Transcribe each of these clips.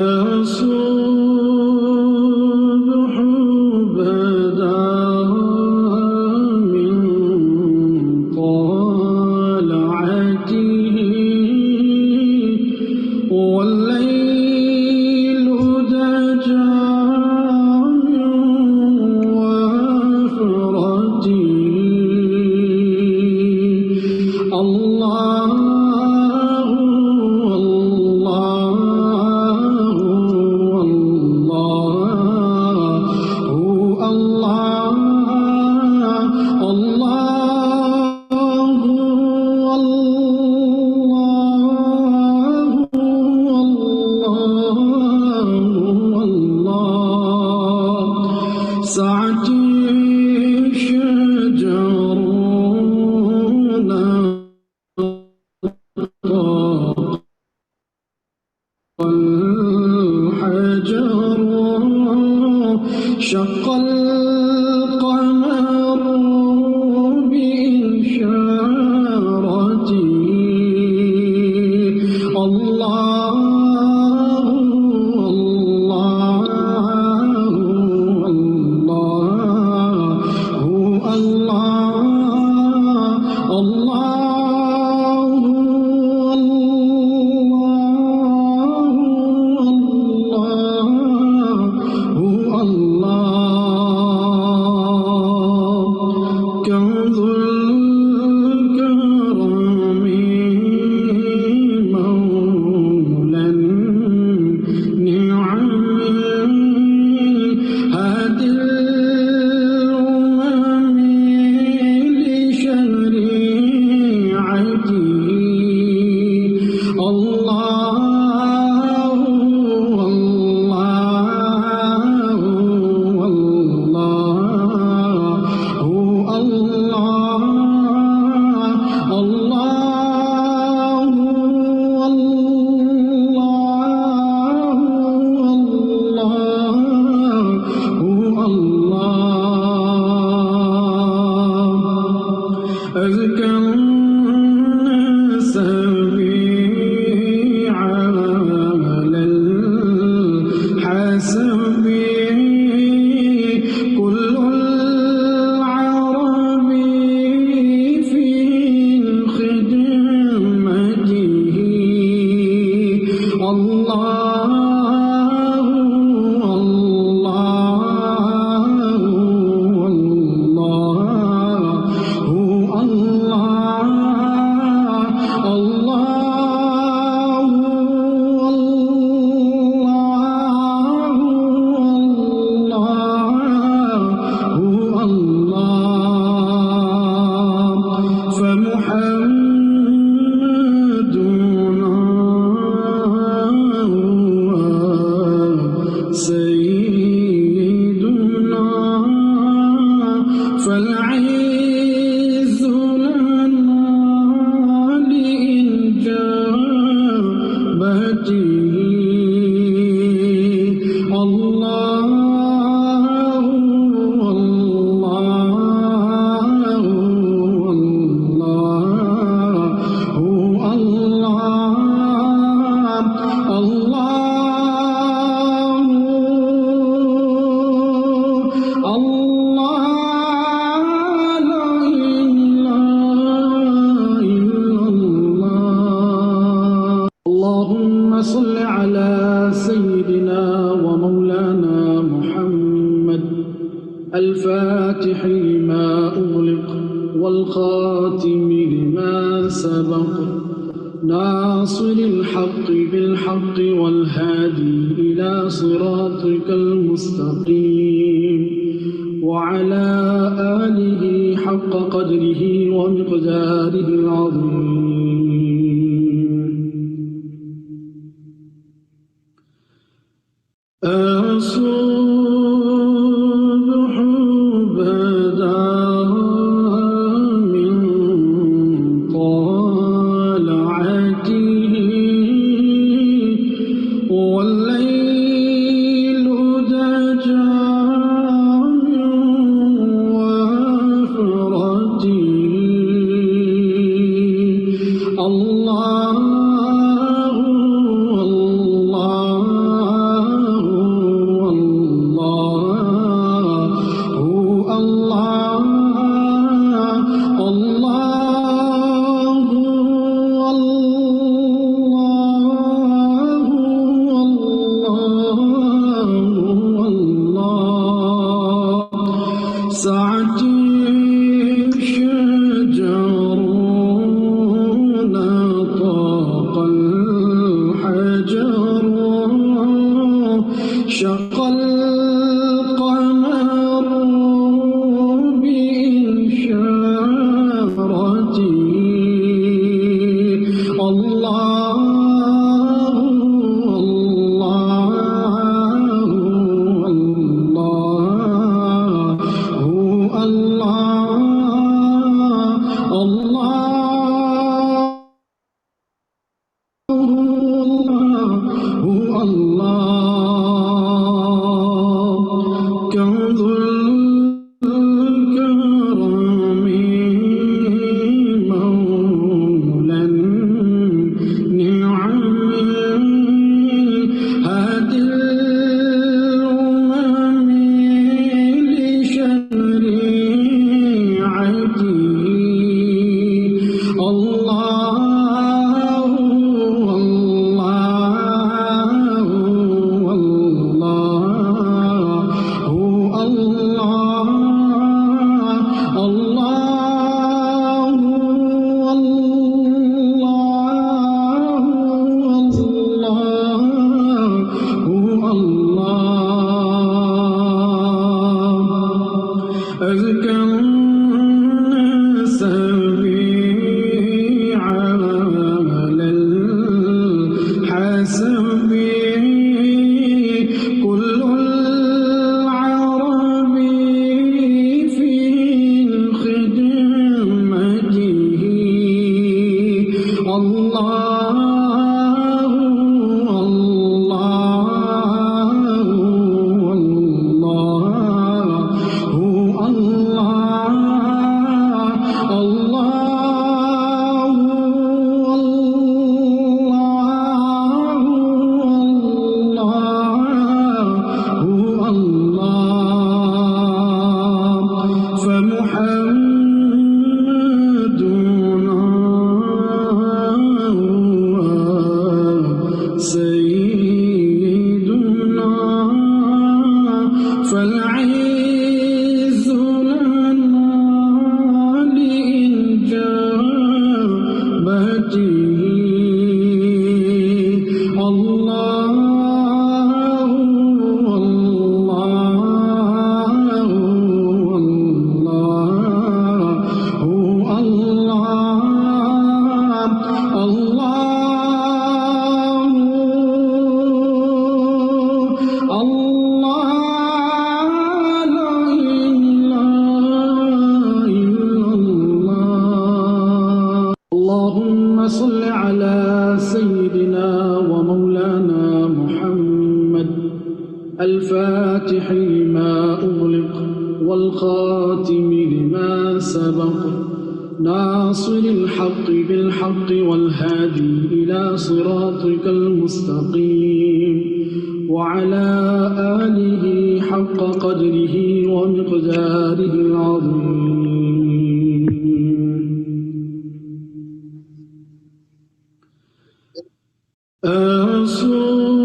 الصبح بدا من طلعته والليل دجى من وفرته الله سعتي شجرنا طاق الحجر شق القمر بإشارته الله أذكى الناس بي على الحسب كل العرب في خدمته الله سيدنا فالعز لنا لإجابته الله اللهم صل على سيدنا ومولانا محمد الفاتح لما أغلق والخاتم لما سبق ناصر الحق بالحق والهادي إلى صراطك المستقيم وعلى آله حق قدره ومقداره العظيم. الصبح بدا من طلعته والليل دجى من وفرته الله الله الفاتح لما أغلق والخاتم لما سبق ناصر الحق بالحق والهادي إلى صراطك المستقيم وعلى آله حق قدره ومقداره العظيم. الصبح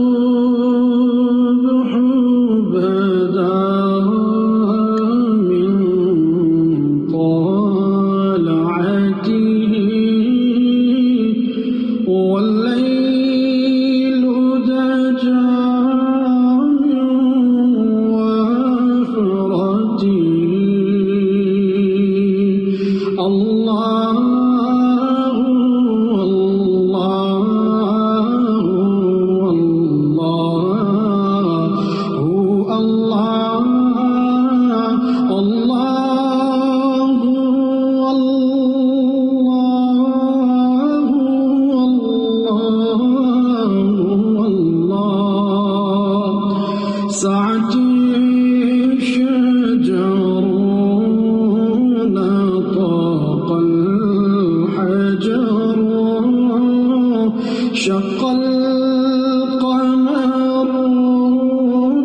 بدا من طلعته والليل دجى من وفرته الله شق القمر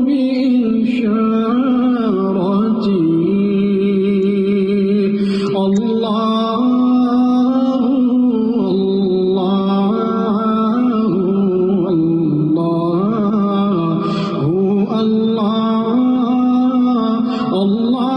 بإشارته الله الله الله الله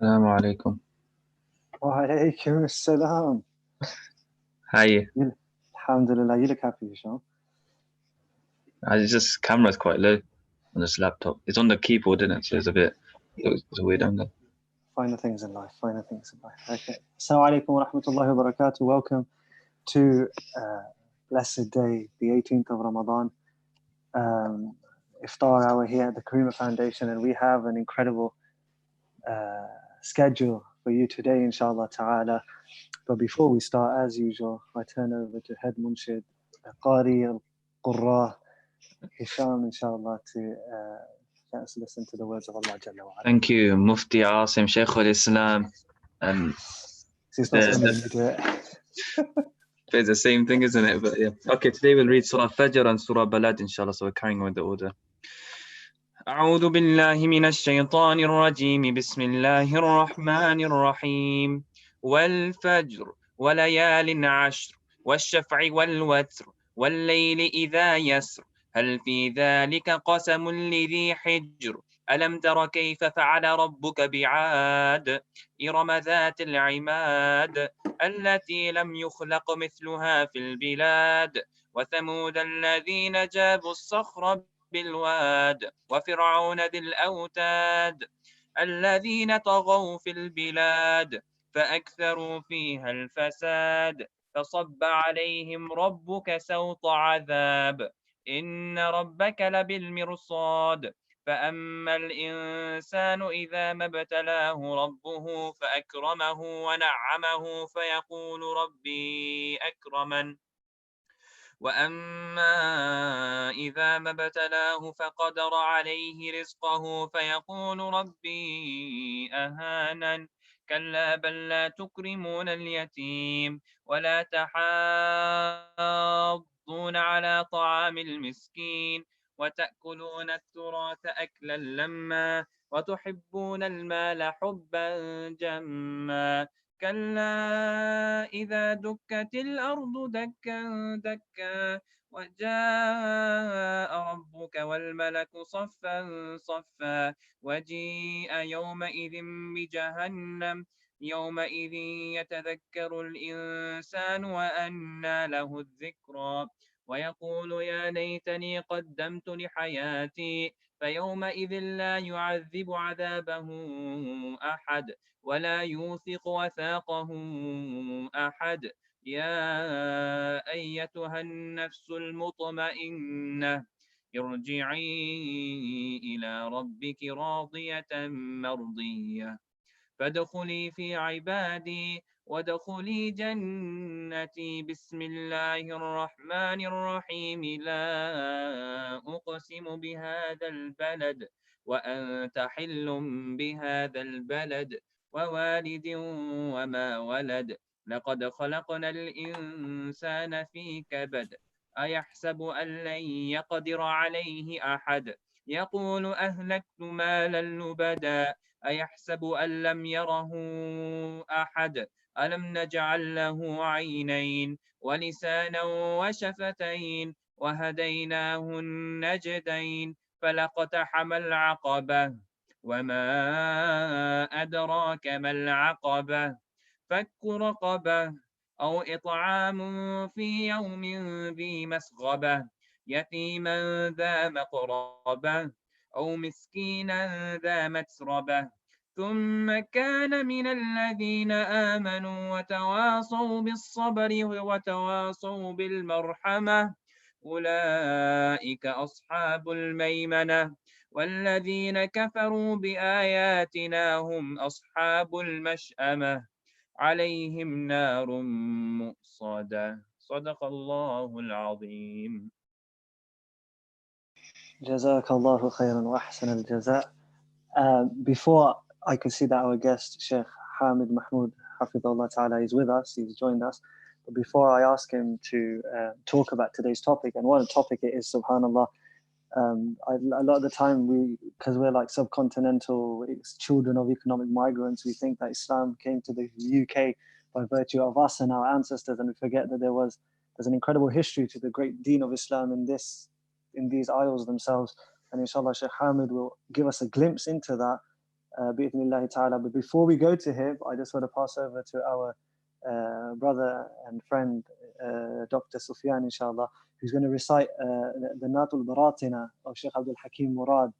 السلام عليكم. وعليكم السلام. How are you? Alhamdulillah. You look happy, Sean. It's just camera's quite low on this laptop. It's on the keyboard, isn't it? So it's a weird angle. Finer things in life. Finer things in life. Okay. Assalamu alaikum wa rahmatullahi wa barakatuh. Welcome to blessed day, the 18th of Ramadan. Iftar hour here at the Karima Foundation, and we have an incredible schedule for you today, inshallah ta'ala. But before we start, as usual, I turn over to Head Munshid, Qari al-Qurra, Hisham, inshallah, to let us listen to the words of Allah Jalla wa Ala. Thank you, Mufti Asim, Shaykh al-Islam. He's not going to do it. It's the same thing, isn't it? But yeah. Okay, today we'll read Surah Fajr and Surah Balad, inshallah, so we're carrying on with the order. أعوذ بالله من الشيطان الرجيم بسم الله الرحمن الرحيم والفجر وليال عشر والشفع والوتر والليل إذا يسر هل في ذلك قسم لذي حجر ألم تر كيف فعل ربك بعاد إرم ذات العماد التي لم يخلق مثلها في البلاد وثمود الذين جابوا الصخر بالواد وفرعون ذي الأوتاد الذين طغوا في البلاد فأكثروا فيها الفساد فصب عليهم ربك سوط عذاب إن ربك لبالمرصاد فأما الإنسان إذا ما ابتلاه ربه فأكرمه ونعمه فيقول ربي أكرمن وأما إذا ما ابتلاه فقدر عليه رزقه فيقول ربي أهانن كلا بل لا تكرمون اليتيم ولا تحاضون على طعام المسكين وتأكلون التراث أكلا لما وتحبون المال حبا جما كلا إذا دكت الأرض دكا دكا وجاء ربك والملك صفا صفا وجيء يومئذ بجهنم يومئذ يتذكر الإنسان وأنى له الذكرى ويقول يا ليتني قدمت لحياتي فيومئذ لا يعذب عذابه أحد ولا يوثق وثاقه أحد يا أيتها النفس المطمئنة ارجعي إلى ربك راضية مرضية فادخلي في عبادي وادخلي جنتي بسم الله الرحمن الرحيم لا أقسم بهذا البلد وأنت حل بهذا البلد ووالد وما ولد لقد خلقنا الإنسان في كبد أيحسب أن لن يقدر عليه أحد يقول أهلكت مالا لبدا أيحسب أن لم يره أحد ألم نجعل له عينين ولسانا وشفتين وهديناه النجدين فلاقتحم العقبة وما أدراك ما العقبة فك رقبة أو إطعام في يوم ذي مسغبة يتيما ذا مقربة أو مسكينا ذا متربة ثم كان من الذين آمنوا وتواصوا بالصبر وتواصوا بالمرحمة أولئك أصحاب الميمنة والذين كفروا بآياتنا هم أصحاب المشأمة عليهم نار مؤصدة صدق الله العظيم. Jazakallahu khairan wa ahsan al-jaza. Before I can see that our guest, Sheikh Hamid Mahmoud, Hafidhullah Ta'ala, is with us, he's joined us. But before I ask him to talk about today's topic, and what topic it is, subhanAllah, a lot of the time, because we're like subcontinental children of economic migrants, we think that Islam came to the UK by virtue of us and our ancestors, and we forget that there's an incredible history to the great deen of Islam in these isles themselves. And inshallah, Shaykh Hamid will give us a glimpse into that, bi'ithnillahi ta'ala. But before we go to him, I just want to pass over to our brother and friend, Dr. Sufyan, inshallah, who's going to recite the Natul Baratina of Sheikh Abdul Hakim Murad,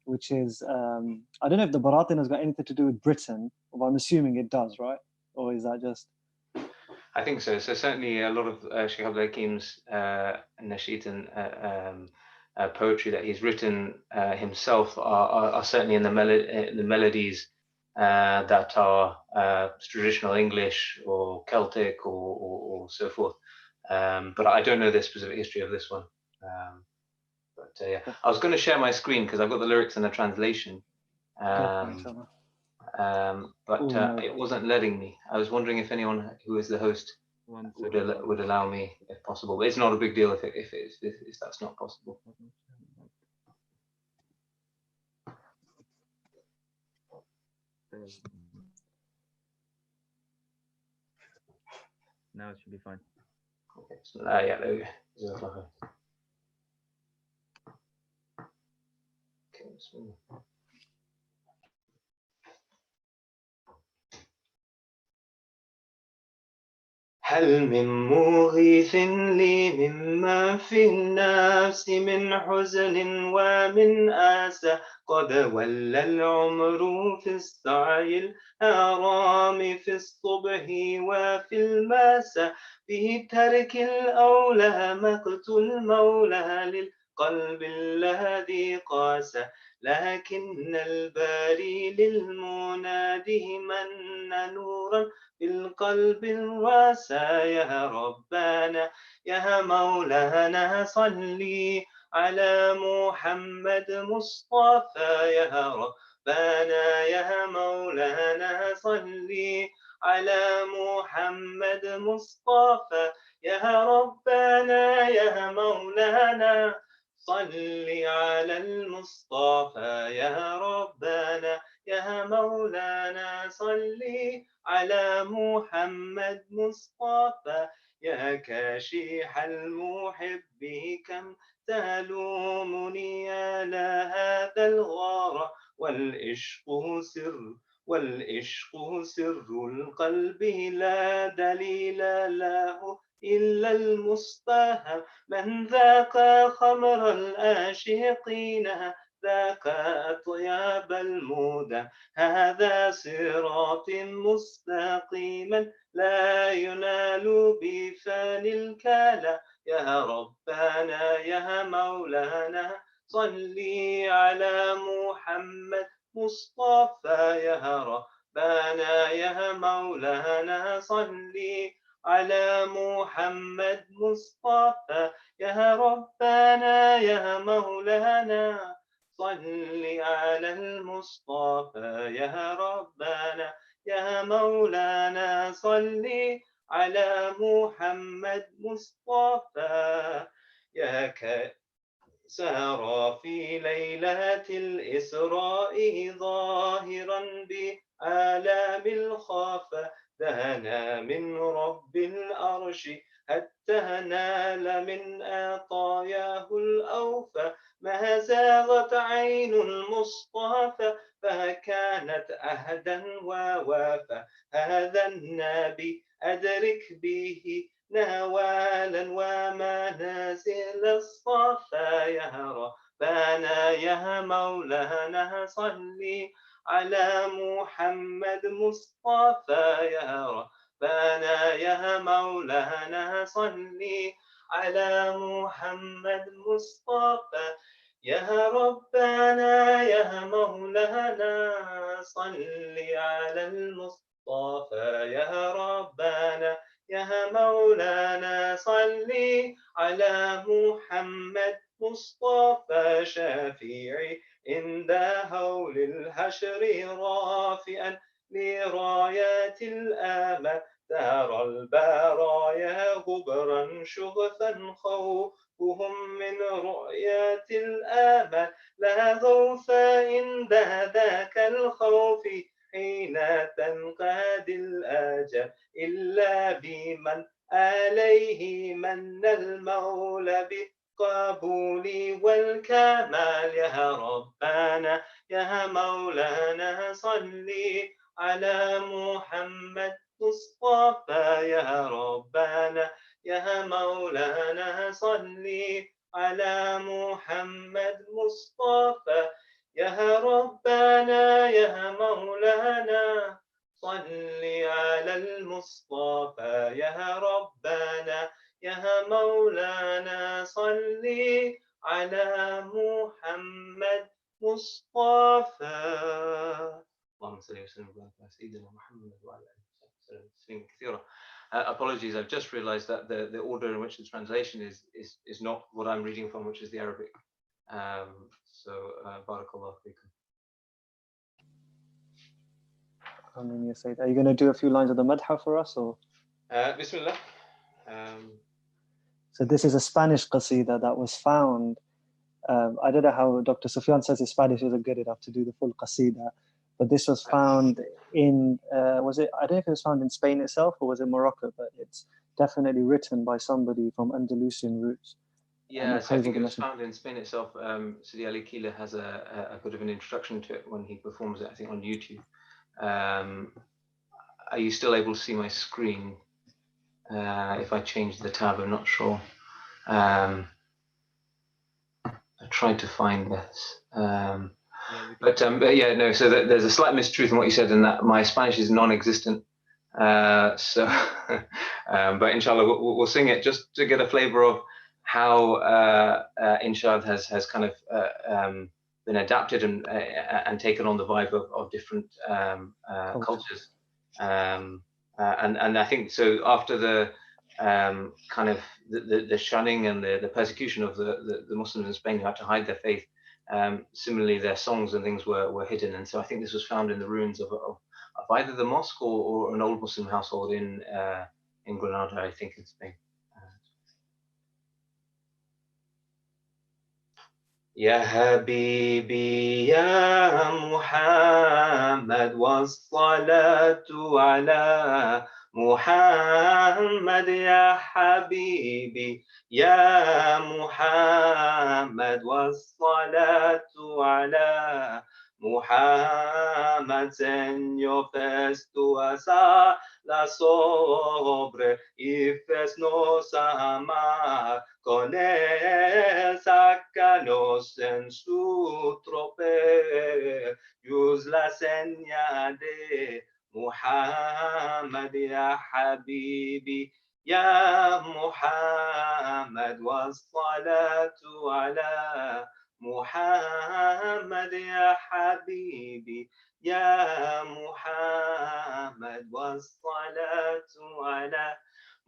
which is, I don't know if the Baratina has got anything to do with Britain, but I'm assuming it does, right? Or is that just... I think so. So certainly a lot of Sheikh Abdul Hakim's Nasheed and poetry that he's written himself are certainly in the melodies that are traditional English or Celtic or so forth. But I don't know the specific history of this one. Yeah, I was going to share my screen because I've got the lyrics and the translation. But it wasn't letting me. I was wondering if anyone who is the host would allow me, if possible. But it's not a big deal if that's not possible. Now it should be fine. Okay, so, yeah, there we go. Okay, so. هل من مغيث لي مما في النفس من حزن ومن آسى قد ولى العمر في السعي الحرام في الصبح وفي المساء في ترك الأولى مقت المولى للقلب الذي قاسى لكن الباري للمنادي من نورا في القلب الواسع يا ربنا يا مولانا صلي على محمد مصطفى يا ربنا يا مولانا صلي على محمد مصطفى يا ربنا يا مولانا صلي على المصطفى يا ربنا يا مولانا صلي على محمد مصطفى يا كاشح المحب كم تلومني على هذا الغار والعشق سر القلب لا دليل له إلا المصطفى من ذاق خمر العاشقين ذاك أطياب المودة هذا صراط مستقيما لا ينال بفاني الكلا يا ربنا يا مولانا صلي على محمد مصطفى يا ربنا يا مولانا صلي على محمد مصطفى يا ربنا يا مولانا صل على المصطفى يا ربنا يا مولانا صل على محمد مصطفى يا سار في ليلة الإسراء ظاهرا بآلام الخافة دهنا من رب الأرش حتى نال من عطاياه الأوفى ما زاغت عين المصطفى فكانت أهدا ووافى هذا النبي أدرك به نوالا ومنازل الصفا يا ربنا يا مولانا صلي على محمد مصطفى يا ربنا يا مولانا صلي على محمد مصطفى يا ربنا يا مولانا صلي على المصطفى يا ربنا يا مولانا صلي على محمد مصطفى شفيعي عند هول الحشر رافئا لرايات الآمال ترى البرايا غبرا شغفا خوفهم من رؤيات الآمال لا غوث عند ذاك الخوف حين تنقاد الآجال إلا بمن عليه من المولى بالقبول والكمال يا ربنا يا مولانا صلي على محمد مصطفى يا ربنا يا مولانا صلي على محمد مصطفى يا ربنا يا مولانا صل على المصطفى يا ربنا يا مولانا صل على اللهم صل وسلم وبارك على سيدنا محمد وعلى آله وصحبه وسلم كثيرا. Apologies, I've just realized that the order in which the translation is not what I'm reading from, which is the Arabic. So, barakallahu fikum. I mean, you say, are you going to do a few lines of the madha for us, or? Bismillah. So this is a Spanish qasida that was found. I don't know how Dr. Sufyan says his Spanish isn't good enough to do the full qasida, but this was found in, was it, I don't know if it was found in Spain itself or was it Morocco, but it's definitely written by somebody from Andalusian roots. Yeah, so I think it was found in Spain itself. Sidi Ali Kila has a bit of an introduction to it when he performs it, I think, on YouTube. Are you still able to see my screen? If I change the tab, I'm not sure. I tried to find this. But yeah, no, so there's a slight mistruth in what you said, in that my Spanish is non-existent. But inshallah, we'll sing it just to get a flavor of how Inshad has kind of been adapted and taken on the vibe of different cultures. And I think so after the kind of the shunning and the persecution of the Muslims in Spain who had to hide their faith, similarly their songs and things were hidden, and so I think this was found in the ruins of either the mosque or an old Muslim household in Granada, I think, in Spain. يا حبيبي يا محمد والصلاة على محمد يا حبيبي يا محمد والصلاة على Muhammad, Señor, fes tu asa la sobre y fes nos amar. Con él sácanos en su tropel. Use la señal de Muhammad, ya Habibi, ya Muhammad, wassalatu ala محمد يا حبيبي يا محمد والصلاة على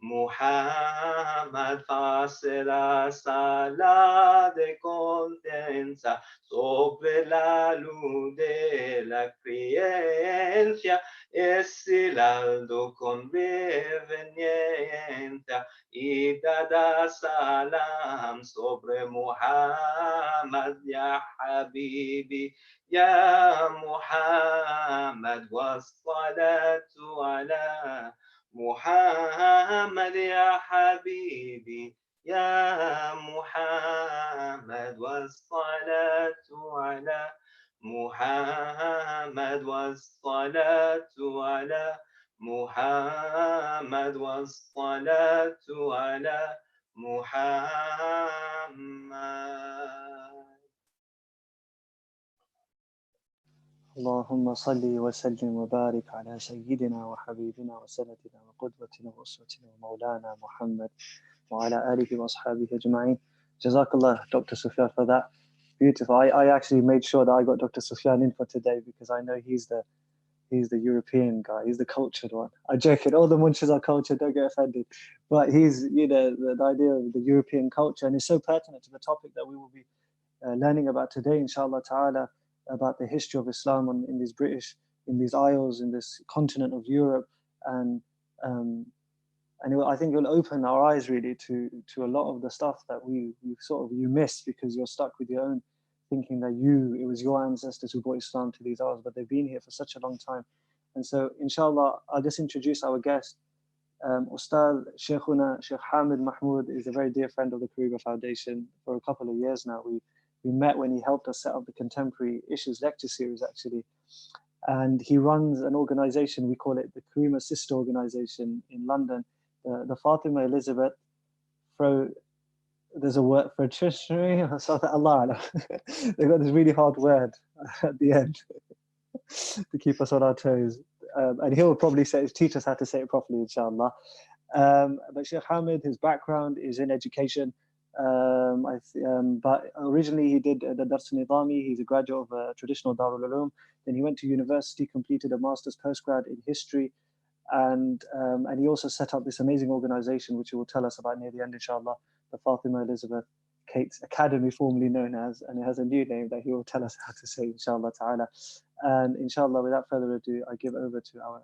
Muhammad, face la sala de contenza sobre la luz de la creencia, es el aldo conveniente y dada salam sobre Muhammad, ya Habibi, ya Muhammad, wassalatu ala محمد يا حبيبي يا محمد والصلاة على محمد والصلاة على محمد والصلاة على محمد. اللهم صل وسلم وبارك على سيدنا وحبيبنا وسندنا وقدوتنا وأسوتنا ومولانا محمد وعلى آله وأصحابه أجمعين. Jazakallah, Dr. Sufyan, for that. Beautiful. I actually made sure that I got Dr. Sufyan in for today because I know he's the European guy. He's the cultured one. I joke it. All the munchers are cultured. Don't get offended. But he's, the idea of the European culture, and it's so pertinent to the topic that we will be learning about today, inshallah ta'ala, about the history of Islam in these isles, in this continent of Europe, and I think it will open our eyes really to a lot of the stuff that you miss because you're stuck with your own thinking that it was your ancestors who brought Islam to these isles, but they've been here for such a long time. And so, inshallah, I'll just introduce our guest. Ustad Sheikhuna, Sheikh Hamid Mahmoud is a very dear friend of the Karima Foundation for a couple of years now. We met when he helped us set up the Contemporary Issues lecture series, actually. And he runs an organization, we call it the Karima Sister Organization in London, the Fatima Elizabeth there's a word for tertiary, Allah. They've got this really hard word at the end to keep us on our toes. And he'll probably teach us how to say it properly, inshallah. But Sheikh Hamid, his background is in education. But originally he did the Dars Nidami. He's a graduate of traditional Darul Uloom. Then he went to university, completed a master's postgrad in history, and he also set up this amazing organization, which he will tell us about near the end, inshallah, the Fatima Elizabeth Kate's Academy, formerly known as, and it has a new name that he will tell us how to say, inshallah ta'ala. And inshallah, without further ado, I give over to our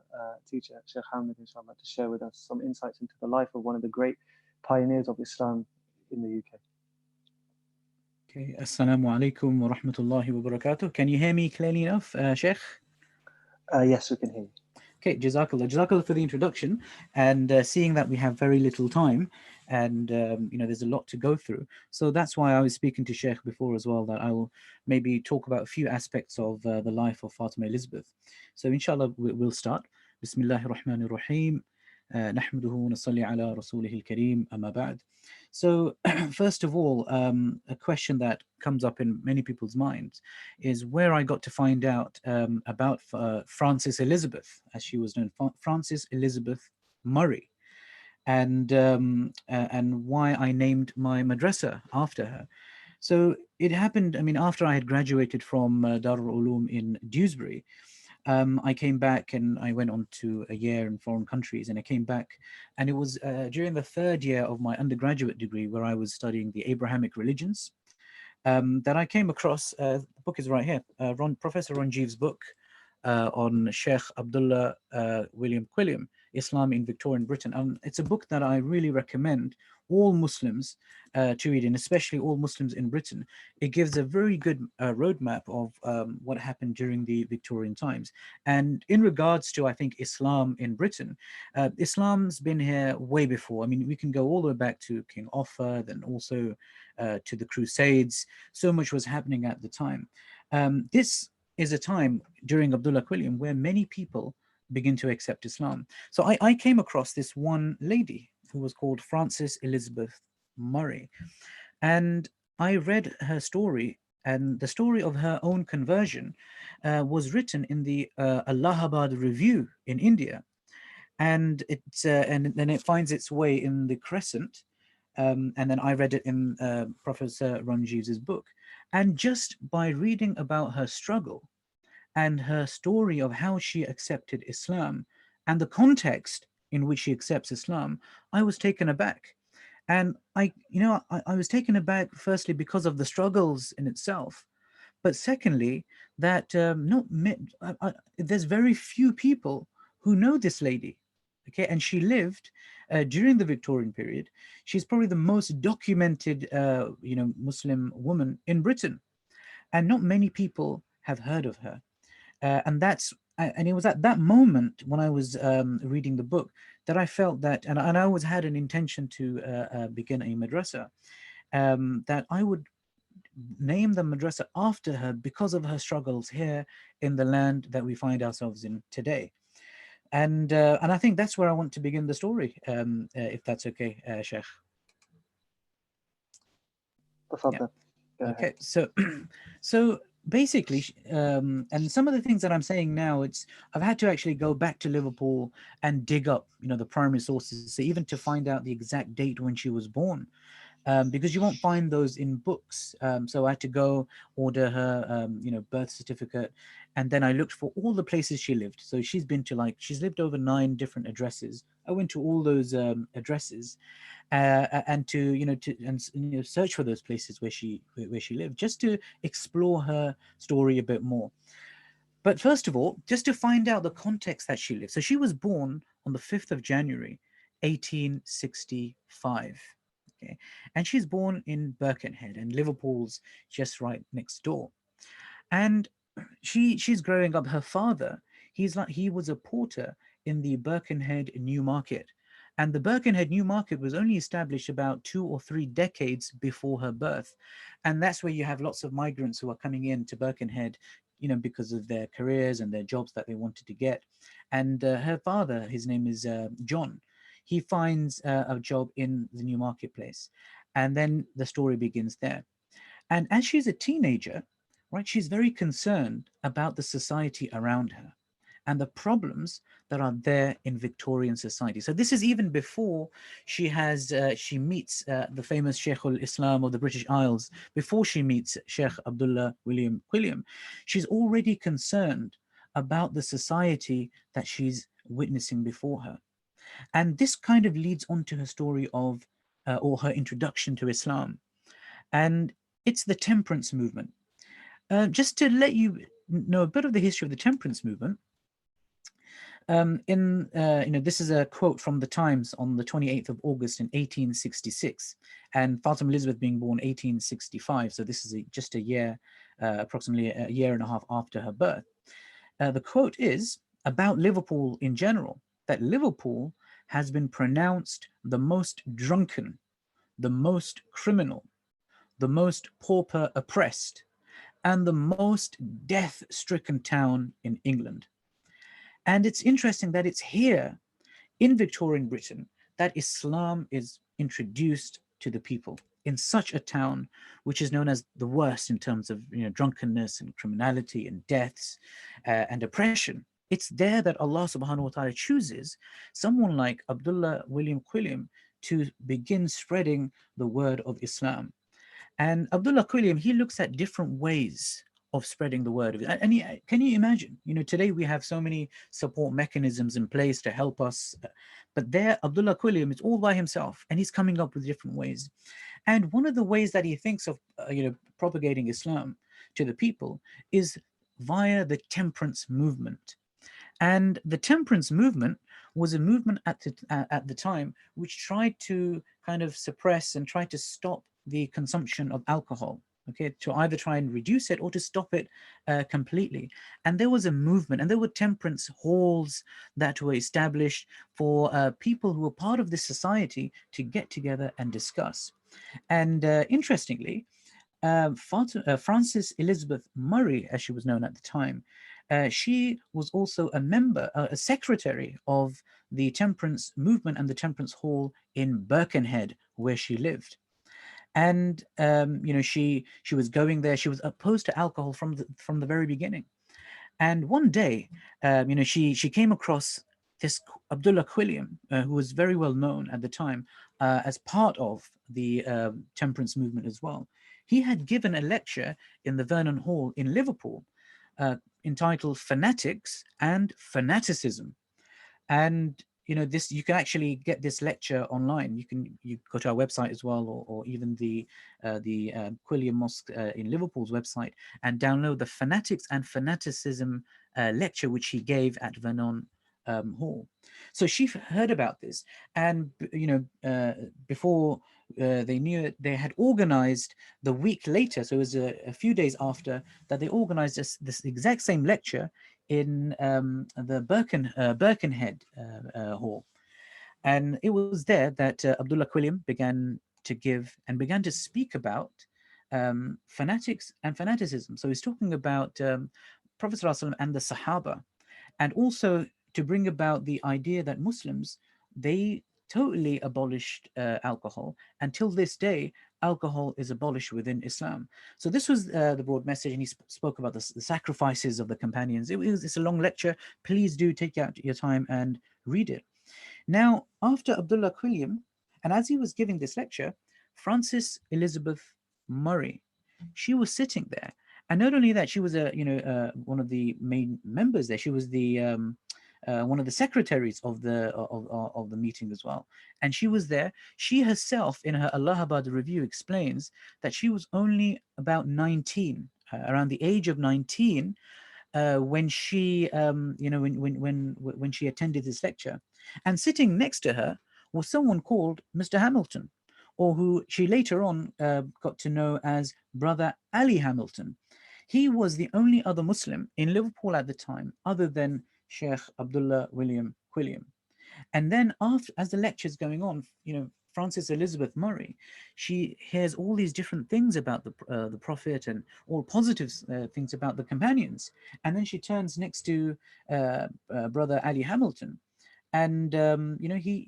teacher, Sheikh Hamid, inshallah, to share with us some insights into the life of one of the great pioneers of Islam in the UK. Okay, Assalamu alaikum wa rahmatullahi wa barakatuh. Can you hear me clearly enough, Sheikh? Yes, we can hear you. Okay, Jazakallah. Jazakallah for the introduction. And seeing that we have very little time and, there's a lot to go through. So that's why I was speaking to Sheikh before as well, that I will maybe talk about a few aspects of the life of Fatima Elizabeth. So inshallah, we'll start. Bismillahir Rahmanir Rahim. نحمده ونصلي على رسوله الكريم أما بعد. So first of all, a question that comes up in many people's minds is where I got to find out about Frances Elizabeth, as she was known, Frances Elizabeth Murray, and why I named my madrasa after her. So it happened, after I had graduated from Darul Uloom in Dewsbury, I came back and I went on to a year in foreign countries, and I came back, and it was during the third year of my undergraduate degree, where I was studying the Abrahamic religions, that I came across, the book is right here, Professor Ranjiv's book on Sheikh Abdullah William Quilliam, Islam in Victorian Britain. It's a book that I really recommend all Muslims to read, and especially all Muslims in Britain. It gives a very good roadmap of what happened during the Victorian times. And in regards to, I think, Islam in Britain, Islam's been here way before. We can go all the way back to King Offa, then also to the Crusades. So much was happening at the time. This is a time during Abdullah Quilliam where many people begin to accept Islam. So I came across this one lady who was called Frances Elizabeth Murray, and I read her story, and the story of her own conversion was written in the Allahabad Review in India, and then it finds its way in the Crescent, and then I read it in Professor Ranjiv's book. And just by reading about her struggle and her story of how she accepted Islam and the context in which she accepts Islam, I was taken aback. And I was taken aback firstly because of the struggles in itself, but secondly, that there's very few people who know this lady. Okay, and she lived during the Victorian period. She's probably the most documented, Muslim woman in Britain, and not many people have heard of her. And it was at that moment when I was reading the book that I felt that, and I always had an intention to begin a madrasa, that I would name the madrasa after her because of her struggles here in the land that we find ourselves in today. And I think that's where I want to begin the story, if that's okay, Sheikh. Yeah. Okay, so basically, and some of the things that I'm saying now, I've had to actually go back to Liverpool and dig up, the primary sources, so even to find out the exact date when she was born, because you won't find those in books. So I had to go order her, birth certificate, and then I looked for all the places she lived. So she's lived over 9 different addresses. I went to all those addresses, and to search for those places where she lived, just to explore her story a bit more. But first of all, just to find out the context that she lived. So she was born on the 5th of January, 1865. Okay, and she's born in Birkenhead, and Liverpool's just right next door. And she's growing up. Her father, he was a porter in the Birkenhead New Market. And the Birkenhead New Market was only established about 2 or 3 decades before her birth. And that's where you have lots of migrants who are coming in to Birkenhead, because of their careers and their jobs that they wanted to get. And her father, his name is John, he finds a job in the New Marketplace. And then the story begins there. And as she's a teenager, right, she's very concerned about the society around her. and the problems that are there in Victorian society. So this is even before she meets the famous Sheikh al-Islam of the British Isles, before she meets Sheikh Abdullah William Quilliam. She's already concerned about the society that she's witnessing before her. And this kind of leads on to her story of, or her introduction to Islam. And it's the temperance movement. Just to let you know a bit of the history of the temperance movement, this is a quote from the Times on the 28th of August in 1866, and Fatima Elizabeth being born 1865. So this is just a year, approximately a year and a half after her birth. The quote is about Liverpool in general, that Liverpool has been pronounced the most drunken, the most criminal, the most pauper oppressed, and the most death-stricken town in England. And it's interesting that it's here in Victorian Britain that Islam is introduced to the people, in such a town which is known as the worst in terms of drunkenness and criminality and deaths and oppression. It's there that Allah subhanahu wa ta'ala chooses someone like Abdullah William Quilliam to begin spreading the word of Islam. And Abdullah Quilliam, he looks at different ways of spreading the word of it. And can you imagine, today we have so many support mechanisms in place to help us, but there Abdullah Quilliam is all by himself, and he's coming up with different ways. And one of the ways that he thinks of propagating Islam to the people is via the temperance movement. And the temperance movement was a movement at the time which tried to kind of suppress and try to stop the consumption of alcohol, okay, to either try and reduce it or to stop it completely. And there was a movement, and there were temperance halls that were established for people who were part of this society to get together and discuss. And interestingly, Frances Elizabeth Murray, as she was known at the time, she was also a member, a secretary of the temperance movement and the temperance hall in Birkenhead, where she lived. And she was going there. She was opposed to alcohol from the very beginning. And one day, she came across this Abdullah Quilliam, who was very well known at the time as part of the temperance movement as well. He had given a lecture in the Vernon Hall in Liverpool entitled Fanatics and Fanaticism. And this, you can actually get this lecture online. You go to our website as well, or even the Quilliam Mosque in Liverpool's website, and download the Fanatics and Fanaticism lecture which he gave at Vernon Hall. So she heard about this, and before they knew it, they had organized the week later, so it was a few days after, that they organized this exact same lecture in the Birkenhead Hall. And it was there that Abdullah Quilliam began to speak about fanatics and fanaticism. So he's talking about Prophet ﷺ and the Sahaba, and also to bring about the idea that Muslims, they totally abolished alcohol. Until this day, alcohol is abolished within Islam. So this was the broad message, and he spoke about the sacrifices of the companions. It's a long lecture. Please do take out your time and read it. Now, after Abdullah Quilliam, and as he was giving this lecture, Frances Elizabeth Murray, she was sitting there. And not only that, she was one of the main members there. She was the one of the secretaries of the meeting as well. And she was there. She herself, in her Allahabad review, explains that she was only about 19, around the age of 19, when she when she attended this lecture. And sitting next to her was someone called Mr. Hamilton, or who she later on got to know as Brother Ali Hamilton. He was the only other Muslim in Liverpool at the time, other than Sheikh Abdullah William Quilliam. And then as the lecture's going on, Frances Elizabeth Murray, she hears all these different things about the Prophet and all positive things about the companions. And then she turns next to Brother Ali Hamilton, and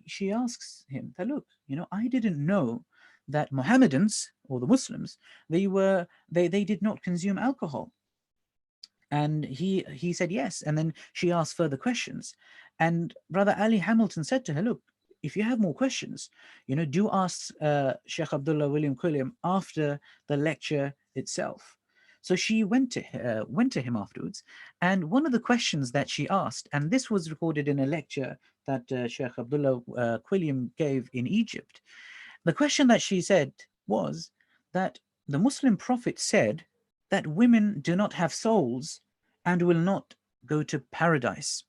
she asks him that, look, I didn't know that Mohammedans, or the Muslims, they did not consume alcohol. And he said yes. And then she asked further questions. And Brother Ali Hamilton said to her, look, if you have more questions, do ask Sheikh Abdullah William Quilliam after the lecture itself. So she went to him afterwards. And one of the questions that she asked, and this was recorded in a lecture that Sheikh Abdullah Quilliam gave in Egypt. The question that she said was that the Muslim Prophet said that women do not have souls and will not go to paradise.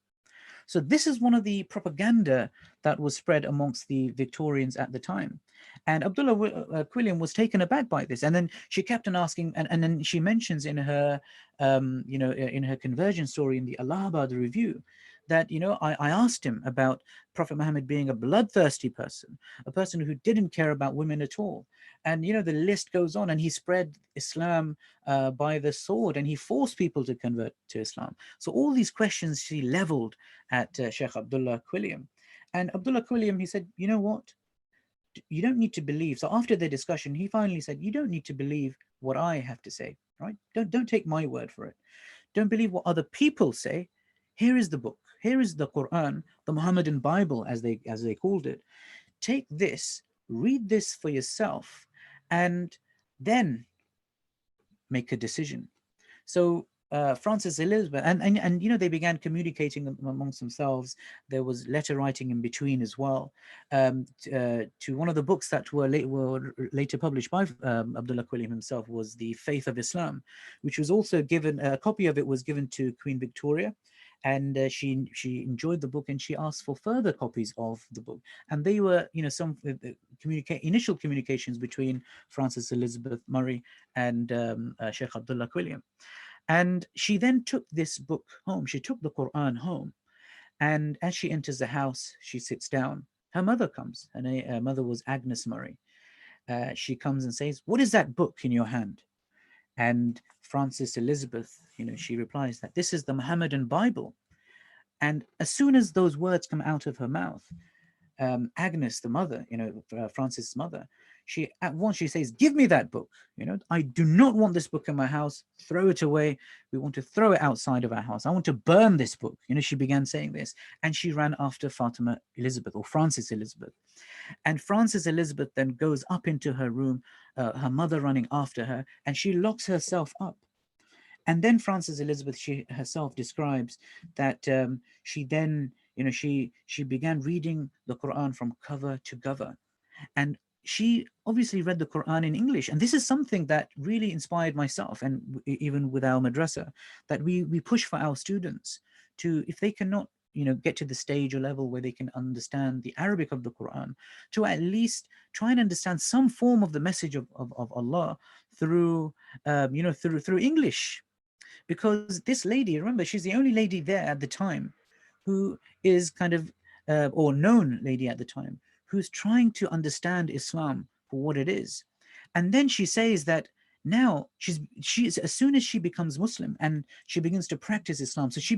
So this is one of the propaganda that was spread amongst the Victorians at the time. And Abdullah Quilliam was taken aback by this. And then she kept on asking, and then she mentions in her, in her conversion story in the Allahabad Review, that, I asked him about Prophet Muhammad being a bloodthirsty person, a person who didn't care about women at all. And, the list goes on, and he spread Islam by the sword, and he forced people to convert to Islam. So all these questions she leveled at Sheikh Abdullah Quilliam. And Abdullah Quilliam, he said, you know what? You don't need to believe. So after the discussion, he finally said, you don't need to believe what I have to say, right? Don't take my word for it. Don't believe what other people say. Here is the book. Here is the Quran, the Muhammadan Bible, as they called it. Take this, read this for yourself, and then make a decision. So Francis Elizabeth, and they began communicating amongst themselves. There was letter writing in between as well, to one of the books that were later published by Abdullah Quilliam himself, was The Faith of Islam, which was also given, a copy of it was given to Queen Victoria. And she enjoyed the book, and she asked for further copies of the book. And they were, some initial communications between Francis Elizabeth Murray and Sheikh Abdullah Quilliam. And she then took this book home. She took the Quran home. And as she enters the house, she sits down. Her mother comes, and her mother was Agnes Murray. She comes and says, "What is that book in your hand?" And Francis Elizabeth, she replies that this is the Muhammadan Bible. And as soon as those words come out of her mouth, Agnes, the mother, Francis' mother, she at once she says, "Give me that book. I do not want this book in my house. Throw it away. We want to throw it outside of our house. I want to burn this book." She began saying this, and she ran after Fatima Elizabeth, or Francis Elizabeth. And Francis Elizabeth then goes up into her room, her mother running after her, and she locks herself up. And then Francis Elizabeth, she herself describes that she then, she began reading the Quran from cover to cover. And she obviously read the Quran in English. And this is something that really inspired myself, and even with our madrasa, that we push for our students to, if they cannot, get to the stage or level where they can understand the Arabic of the Quran, to at least try and understand some form of the message of Allah through, through English. Because this lady, remember, she's the only lady there at the time who is kind of, or known lady at the time, who's trying to understand Islam for what it is. And then she says that now she's as soon as she becomes Muslim and she begins to practice Islam, so she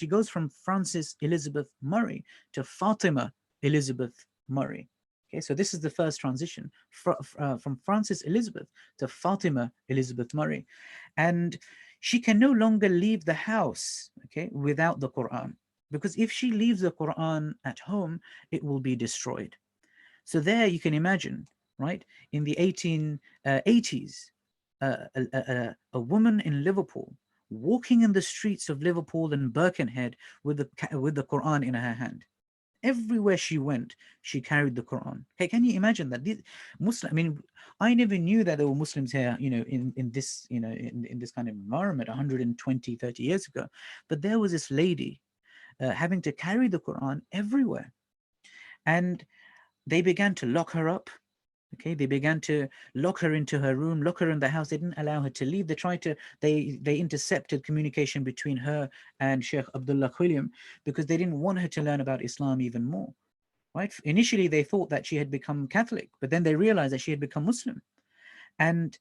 goes from Francis Elizabeth Murray to Fatima Elizabeth Murray. Okay, so this is the first transition from Francis Elizabeth to Fatima Elizabeth Murray. And she can no longer leave the house, okay, without the Quran, because if she leaves the Quran at home, it will be destroyed. So there you can imagine, right, in the 1880s, a woman in Liverpool walking in the streets of Liverpool and Birkenhead with the Quran in her hand. Everywhere she went, she carried the Quran. Okay, can you imagine that? I never knew that there were Muslims here, in this, in this kind of environment 120, 30 years ago. But there was this lady having to carry the Quran everywhere. And they began to lock her up. Okay, they began to lock her into her room, lock her in the house. They didn't allow her to leave. They intercepted communication between her and Sheikh Abdullah Quilliam, because they didn't want her to learn about Islam even more, right? Initially, they thought that she had become Catholic, but then they realized that she had become Muslim. And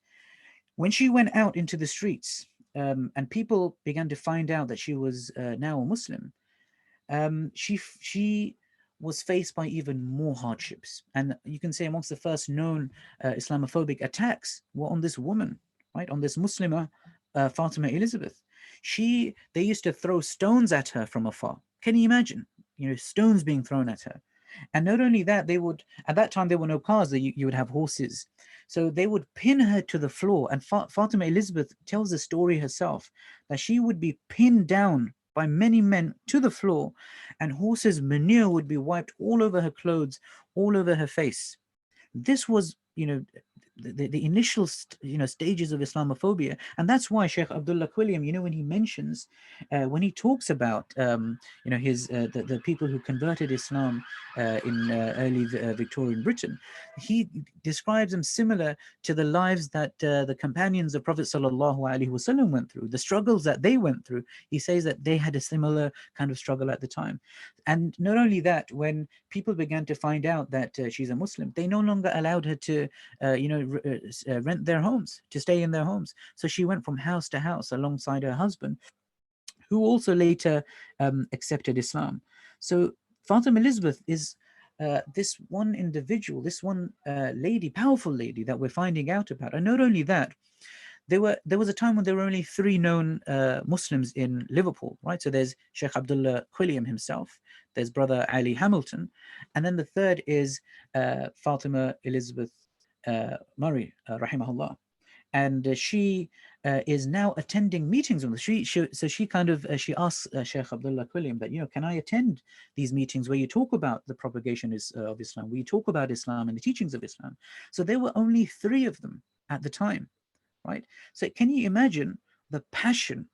when she went out into the streets, and people began to find out that she was now a Muslim, she was faced by even more hardships. And you can say amongst the first known Islamophobic attacks were on this woman, right, on this Muslimah, Fatima Elizabeth. They used to throw stones at her from afar. Can you imagine? Stones being thrown at her. And not only that, at that time, there were no cars, you would have horses. So they would pin her to the floor. And Fatima Elizabeth tells the story herself that she would be pinned down by many men to the floor, and horses' manure would be wiped all over her clothes, all over her face. This was, the initial, stages of Islamophobia. And that's why Sheikh Abdullah Quilliam, when he mentions, when he talks about, his, the people who converted Islam in early Victorian Britain, he describes them similar to the lives that the companions of Prophet Sallallahu Alaihi Wasallam went through, the struggles that they went through. He says that they had a similar kind of struggle at the time. And not only that, when people began to find out that she's a Muslim, they no longer allowed her to, rent their homes, to stay in their homes. So she went from house to house alongside her husband, who also later accepted Islam. So Fatima Elizabeth is this one individual, this one lady, powerful lady that we're finding out about. And not only that, there was a time when there were only 3 known Muslims in Liverpool, right? So there's Sheikh Abdullah Quilliam himself, there's brother Ali Hamilton, and then the third is Fatima Elizabeth Murray, rahimahullah. And she is now attending meetings with us. So she kind of, she asks Sheikh Abdullah Quilliam that, can I attend these meetings where you talk about the propagation of Islam, where you talk about Islam and the teachings of Islam? So there were only 3 of them at the time. Right? So can you imagine the passion,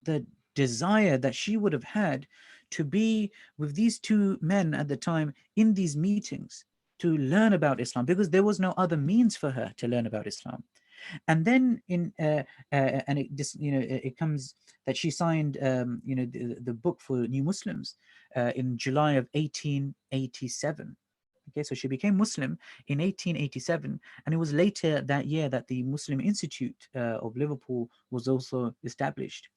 the desire that she would have had to be with these 2 men at the time in these meetings to learn about Islam, because there was no other means for her to learn about Islam. And then and it comes that she signed the book for New Muslims in July of 1887. Okay, so she became Muslim in 1887, and it was later that year that the Muslim Institute of Liverpool was also established.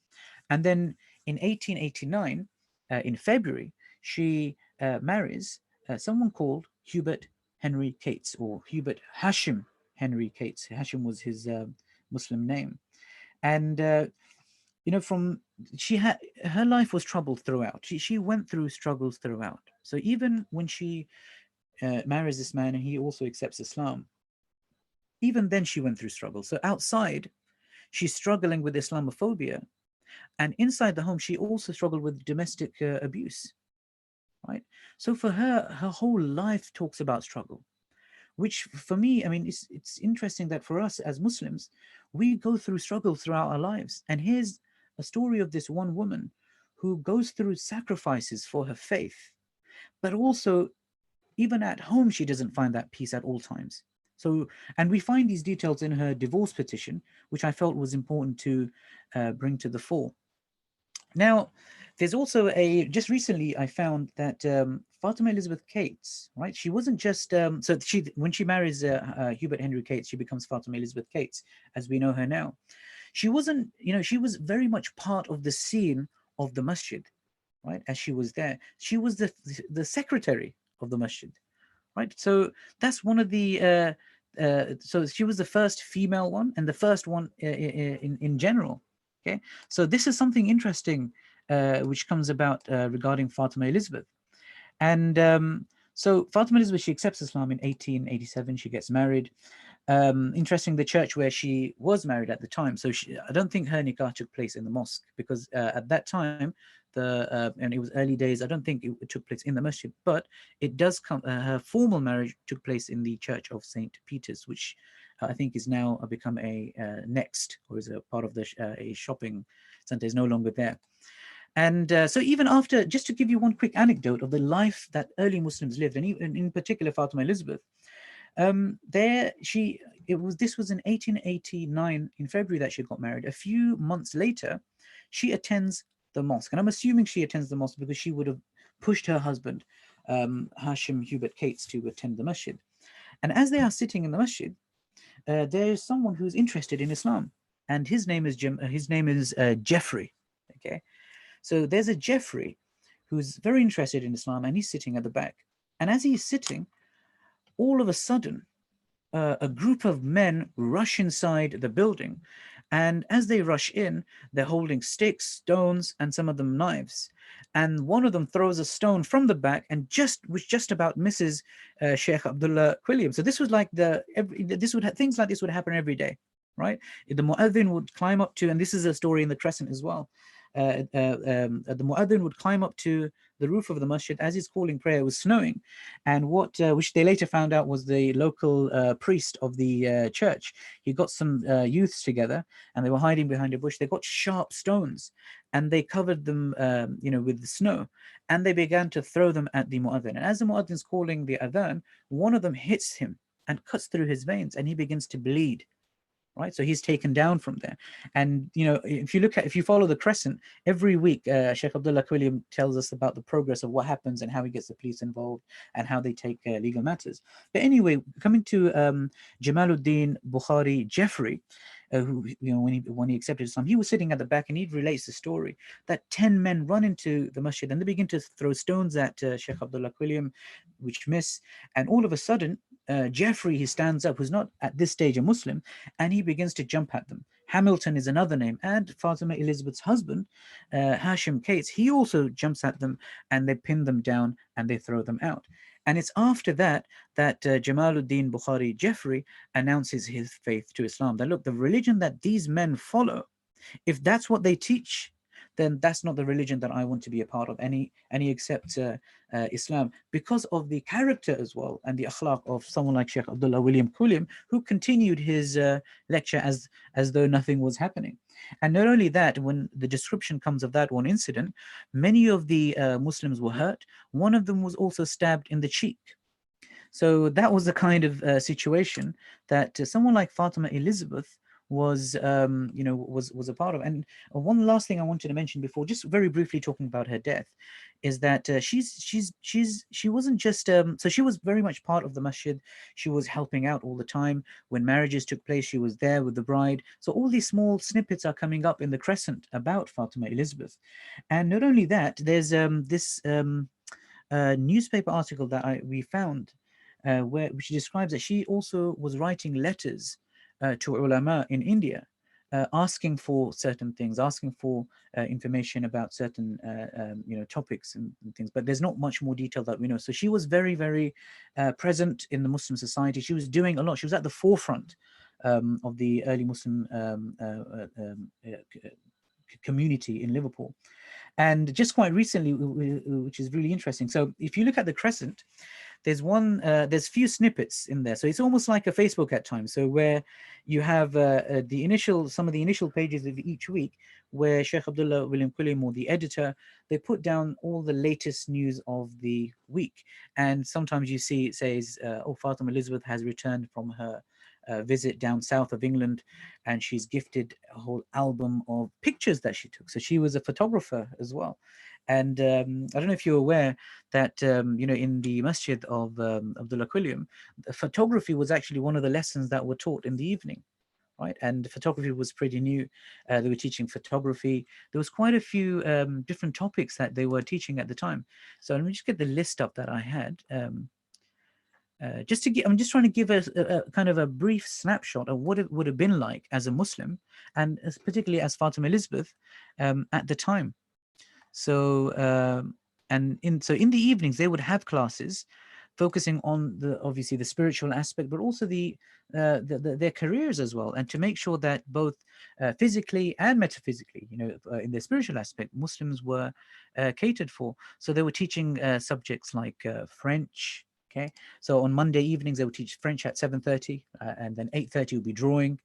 And then in 1889, in February, she marries someone called Hubert Henry Cates, or Hubert Hashim Henry Cates. Hashim was his Muslim name. And her life was troubled throughout. She went through struggles throughout. So even when she marries this man and he also accepts Islam, even then she went through struggles. So outside, she's struggling with Islamophobia, and inside the home, she also struggled with domestic abuse, right? So for her whole life talks about struggle, which for me, I mean, it's interesting that for us as Muslims, we go through struggles throughout our lives. And here's a story of this one woman who goes through sacrifices for her faith, but also even at home, she doesn't find that peace at all times. So, and we find these details in her divorce petition, which I felt was important to bring to the fore. Now, there's also just recently I found that Fatima Elizabeth Cates, right? She wasn't just, when she marries Hubert Henry Cates, she becomes Fatima Elizabeth Cates, as we know her now. She wasn't, she was very much part of the scene of the masjid, right? As she was there, she was the secretary of the masjid, right? So that's one of the, so she was the first female one and the first one in general, okay? So this is something interesting which comes about regarding Fatima Elizabeth. And so Fatima Elizabeth, she accepts Islam in 1887, she gets married. Interesting, the church where she was married at the time, so I don't think her nikah took place in the mosque, because at that time, and it was early days, I don't think it took place in the masjid, but it does come, her formal marriage took place in the Church of St. Peter's, which I think is now become a Next, or is a part of a shopping center, is no longer there. And so even after, just to give you one quick anecdote of the life that early Muslims lived, and in particular Fatima Elizabeth, this was in 1889 in February that she got married. A few months later, she attends the mosque, and I'm assuming she attends the mosque because she would have pushed her husband, Hashim Hubert Cates, to attend the masjid. And as they are sitting in the masjid, there is someone who's interested in Islam, and his name is Jeffrey. Okay, so there's a Jeffrey who's very interested in Islam, and he's sitting at the back. And as he's sitting, all of a sudden, a group of men rush inside the building, And as they rush in, they're holding sticks, stones, and some of them knives. And one of them throws a stone from the back and which just about misses Sheikh Abdullah Quilliam. So this was like things like this would happen every day, right? The mu'adhin would climb up to, and this is a story in the Crescent as well. The mu'adhin would climb up to the roof of the masjid as he's calling prayer. It was snowing, and which they later found out was the local priest of the church. He got some youths together, and they were hiding behind a bush. They got sharp stones, and they covered them, with the snow, and they began to throw them at the mu'adhin. And as the mu'adhin's calling the adhan, one of them hits him and cuts through his veins, and he begins to bleed. Right, so he's taken down from there. And if you follow the Crescent every week, Sheikh Abdullah Quilliam tells us about the progress of what happens and how he gets the police involved and how they take legal matters. But anyway, coming to Jamaluddin Bukhari Jeffrey, who, when he accepted Islam, he was sitting at the back, and he relates the story that 10 men run into the masjid and they begin to throw stones at Sheikh Abdullah Quilliam, which miss. And all of a sudden, Jeffrey, he stands up, who's not at this stage a Muslim, and he begins to jump at them. Hamilton is another name, and Fatima Elizabeth's husband, Hashim Cates, he also jumps at them, and they pin them down and they throw them out. And it's after that Jamaluddin Bukhari Jeffrey announces his faith to Islam. That look, the religion that these men follow, if that's what they teach, then that's not the religion that I want to be a part of, any except Islam, because of the character as well and the akhlaq of someone like Sheikh Abdullah William Quilliam, who continued his lecture as though nothing was happening. And not only that, when the description comes of that one incident, many of the Muslims were hurt. One of them was also stabbed in the cheek. So that was the kind of situation that someone like Fatima Elizabeth was a part of. And one last thing I wanted to mention before, just very briefly talking about her death, is that she wasn't just so she was very much part of the masjid. She was helping out all the time. When marriages took place, she was there with the bride. So all these small snippets are coming up in the Crescent about Fatima Elizabeth. And not only that, there's this newspaper article that we found which describes that she also was writing letters to ulama in India, asking for certain things, asking for information about certain topics and things. But there's not much more detail that we know. So she was very, very present in the Muslim society. She was doing a lot. She was at the forefront of the early Muslim community in Liverpool. And just quite recently, which is really interesting. So if you look at the Crescent, there's few snippets in there. So it's almost like a Facebook at times. So where you have some of the initial pages of each week, where Sheikh Abdullah William Quilliam, or the editor, they put down all the latest news of the week. And sometimes you see it says, Fatima Elizabeth has returned from her visit down south of England, and she's gifted a whole album of pictures that she took. So she was a photographer as well. And I don't know if you're aware that in the masjid of Abdullah Quilliam, photography was actually one of the lessons that were taught in the evening, right? And photography was pretty new. They were teaching photography. There was quite a few different topics that they were teaching at the time. So let me just get the list up that I had. I'm just trying to give a kind of a brief snapshot of what it would have been like as a Muslim, and particularly as Fatima Elizabeth at the time. So in the evenings they would have classes focusing on obviously the spiritual aspect, but also their careers as well, and to make sure that both physically and metaphysically, in the spiritual aspect, Muslims were catered for. So they were teaching subjects like French. Okay, so on Monday evenings they would teach French at 7:30, and then 8:30 would be drawing.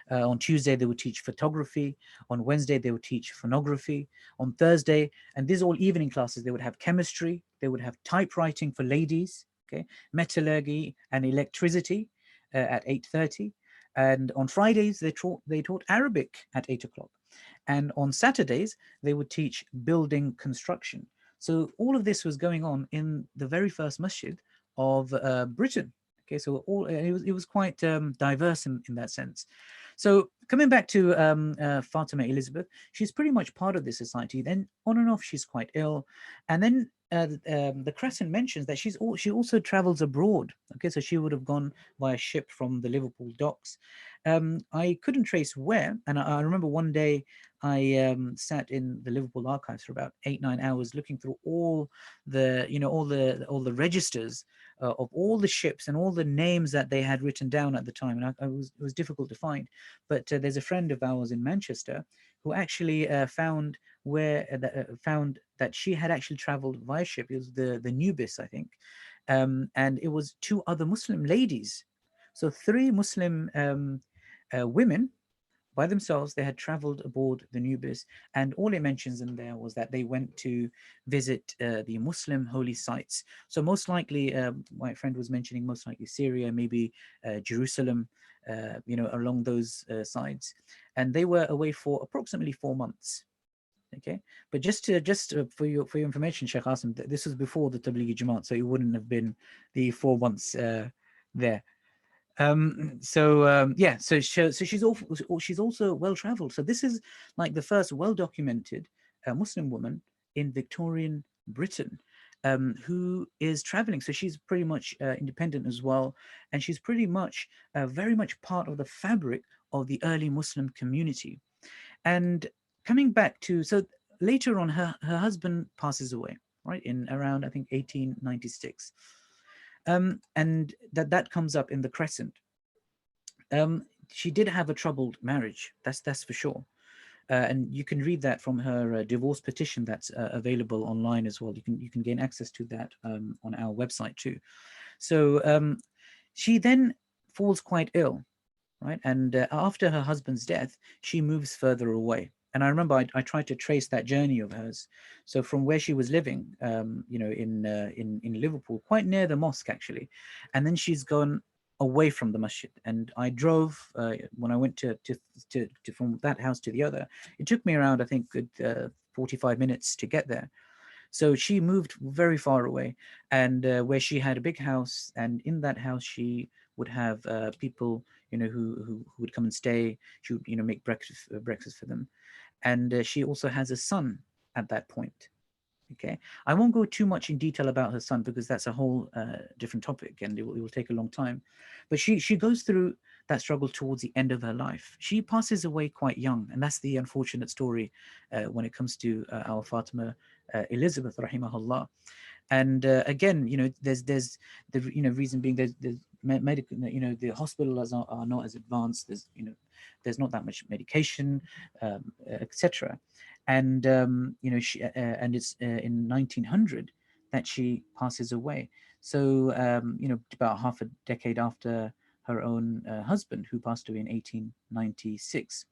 On Tuesday they would teach photography. On Wednesday they would teach phonography. On Thursday, and these are all evening classes, they would have chemistry. They would have typewriting for ladies. Okay, metallurgy and electricity at 8:30. And on Fridays they taught Arabic at 8 o'clock. And on Saturdays they would teach building construction. So all of this was going on in the very first masjid of Britain. Okay, so it was quite diverse in that sense. So coming back to Fatima Elizabeth, she's pretty much part of the society. Then on and off, she's quite ill, and then the Crescent mentions that she also travels abroad. Okay, so she would have gone via ship from the Liverpool docks. I couldn't trace where, and I remember one day I sat in the Liverpool archives for about 8-9 hours looking through all the all the registers of all the ships and all the names that they had written down at the time, and it was difficult to find. But there's a friend of ours in Manchester who actually found that she had actually traveled via ship. It was the Nubis, I think, and it was 2 other Muslim ladies. So 3 Muslim women by themselves. They had traveled aboard the Nubis, and all it mentions in there was that they went to visit the Muslim holy sites. So most likely, my friend was mentioning most likely Syria, maybe Jerusalem, along those sides. And they were away for approximately 4 months. Okay, but just for your information, Sheikh Asim, this was before the Tablighi Jamaat, so it wouldn't have been the 4 months there. Yeah, so she's also well traveled. So this is like the first well documented Muslim woman in Victorian Britain who is traveling. So she's pretty much independent as well, and she's pretty much very much part of the fabric of the early Muslim community. And coming back to, so later on, her husband passes away, right, in around, I think, 1896. And that comes up in the Crescent. She did have a troubled marriage, that's for sure. And you can read that from her divorce petition that's available online as well. You can gain access to that on our website too. So she then falls quite ill, right? And after her husband's death, she moves further away. And I remember I tried to trace that journey of hers. So from where she was living, in Liverpool, quite near the mosque actually, and then she's gone away from the masjid. And I drove when I went to from that house to the other. It took me around, I think, good 45 minutes to get there. So she moved very far away, and where she had a big house, and in that house she would have people, who would come and stay. She would, make breakfast for them, and she also has a son at that point. Okay, I won't go too much in detail about her son because that's a whole different topic, and it will take a long time. But she goes through that struggle towards the end of her life. She passes away quite young, and that's the unfortunate story when it comes to our Fatima Elizabeth, rahimahullah. And again, there's the reason being there's medical, the hospitals are not as advanced. There's not that much medication, etc. And and it's in 1900 that she passes away. So about half a decade after her own husband, who passed away in 1896.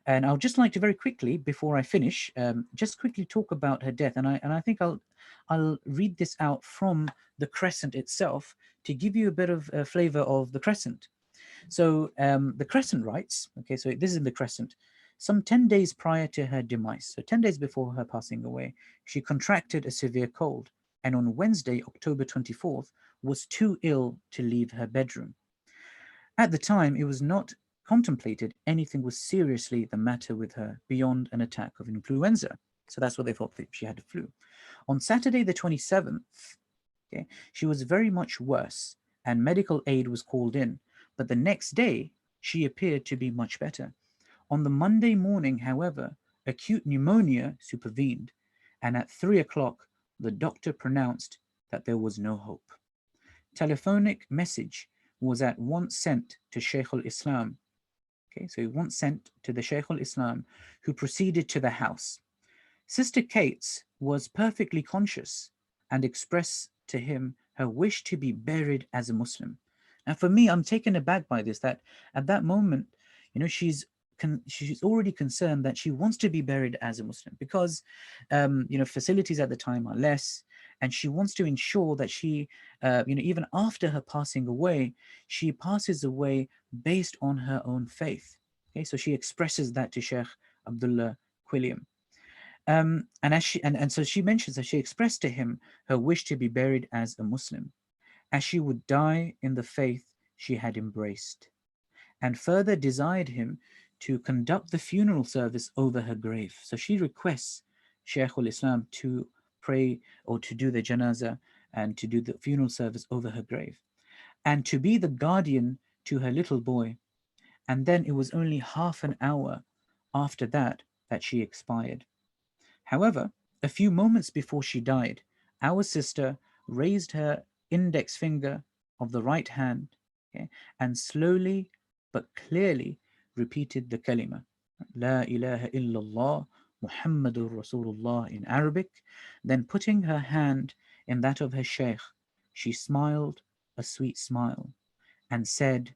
And I'll just like to very quickly, before I finish, just quickly talk about her death. And I think I'll read this out from the Crescent itself to give you a bit of a flavor of the Crescent. So the Crescent writes, okay, so this is in the Crescent. Some 10 days prior to her demise, so 10 days before her passing away, she contracted a severe cold, and on Wednesday, October 24th, was too ill to leave her bedroom. At the time, it was not contemplated anything was seriously the matter with her beyond an attack of influenza. So that's what they thought, that she had the flu. On Saturday, the 27th, okay, she was very much worse, and medical aid was called in. But the next day, she appeared to be much better. On the Monday morning, however, acute pneumonia supervened, and at 3 o'clock, the doctor pronounced that there was no hope. Telephonic message was at once sent to Shaykh al-Islam. Okay, so once sent to the Shaykh al-Islam, who proceeded to the house. Sister Kate was perfectly conscious and expressed to him her wish to be buried as a Muslim. And for me, I'm taken aback by this, that at that moment, she's already concerned that she wants to be buried as a Muslim because, facilities at the time are less, and she wants to ensure that she, even after her passing away, she passes away based on her own faith. Okay, so she expresses that to Sheikh Abdullah Quilliam. And so she mentions that she expressed to him her wish to be buried as a Muslim, as she would die in the faith she had embraced, and further desired him to conduct the funeral service over her grave. So she requests Shaykh al-Islam to pray or to do the janazah and to do the funeral service over her grave, and to be the guardian to her little boy. And then it was only half an hour after that that she expired. However, a few moments before she died, our sister raised her index finger of the right hand, okay, and slowly but clearly repeated the kalima, La ilaha illallah Muhammadur Rasulullah in Arabic. Then putting her hand in that of her sheikh, she smiled a sweet smile and said,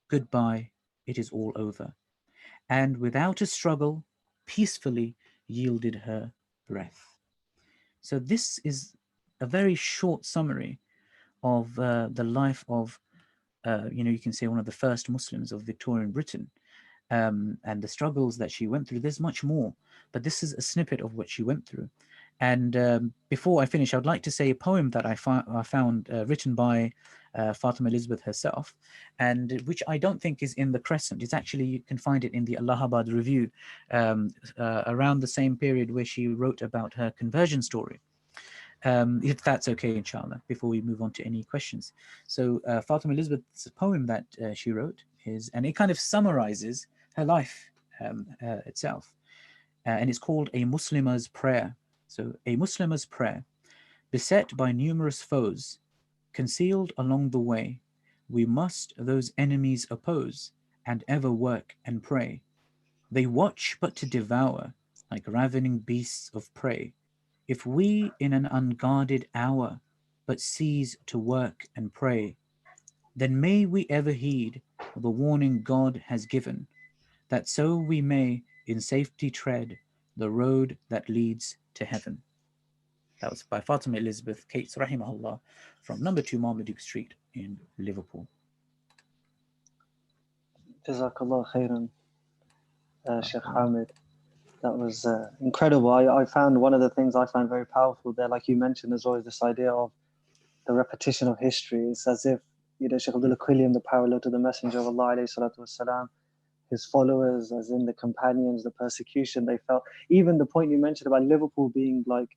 Goodbye, it is all over. And without a struggle, peacefully yielded her breath. So this is a very short summary of the life of, you can say one of the first Muslims of Victorian Britain, and the struggles that she went through. There's much more, but this is a snippet of what she went through. And before I finish, I'd like to say a poem that I found written by Fatima Elizabeth herself, and which I don't think is in the Crescent. It's actually, you can find it in the Allahabad Review, around the same period where she wrote about her conversion story. If that's okay, inshallah, before we move on to any questions. So Fatima Elizabeth's poem that she wrote is, and it kind of summarizes her life itself, and it's called A Muslima's Prayer. So a Muslima's prayer, beset by numerous foes, concealed along the way, we must those enemies oppose, and ever work and pray. They watch but to devour, like ravening beasts of prey. If we in an unguarded hour but cease to work and pray, then may we ever heed the warning God has given, that so we may in safety tread the road that leads to heaven. That was by Fatima Elizabeth Cates, rahimahullah, from number 2 Marmaduke Street in Liverpool. Jazakallah khairan, Sheikh Hamid. That was incredible. I found one of the things I find very powerful there, like you mentioned as well, is this idea of the repetition of history. It's as if, Sheikh Abdullah Quilliam, the parallel to the Messenger of Allah, alayhi salatu wasalam, his followers, as in the companions, the persecution they felt. Even the point you mentioned about Liverpool being like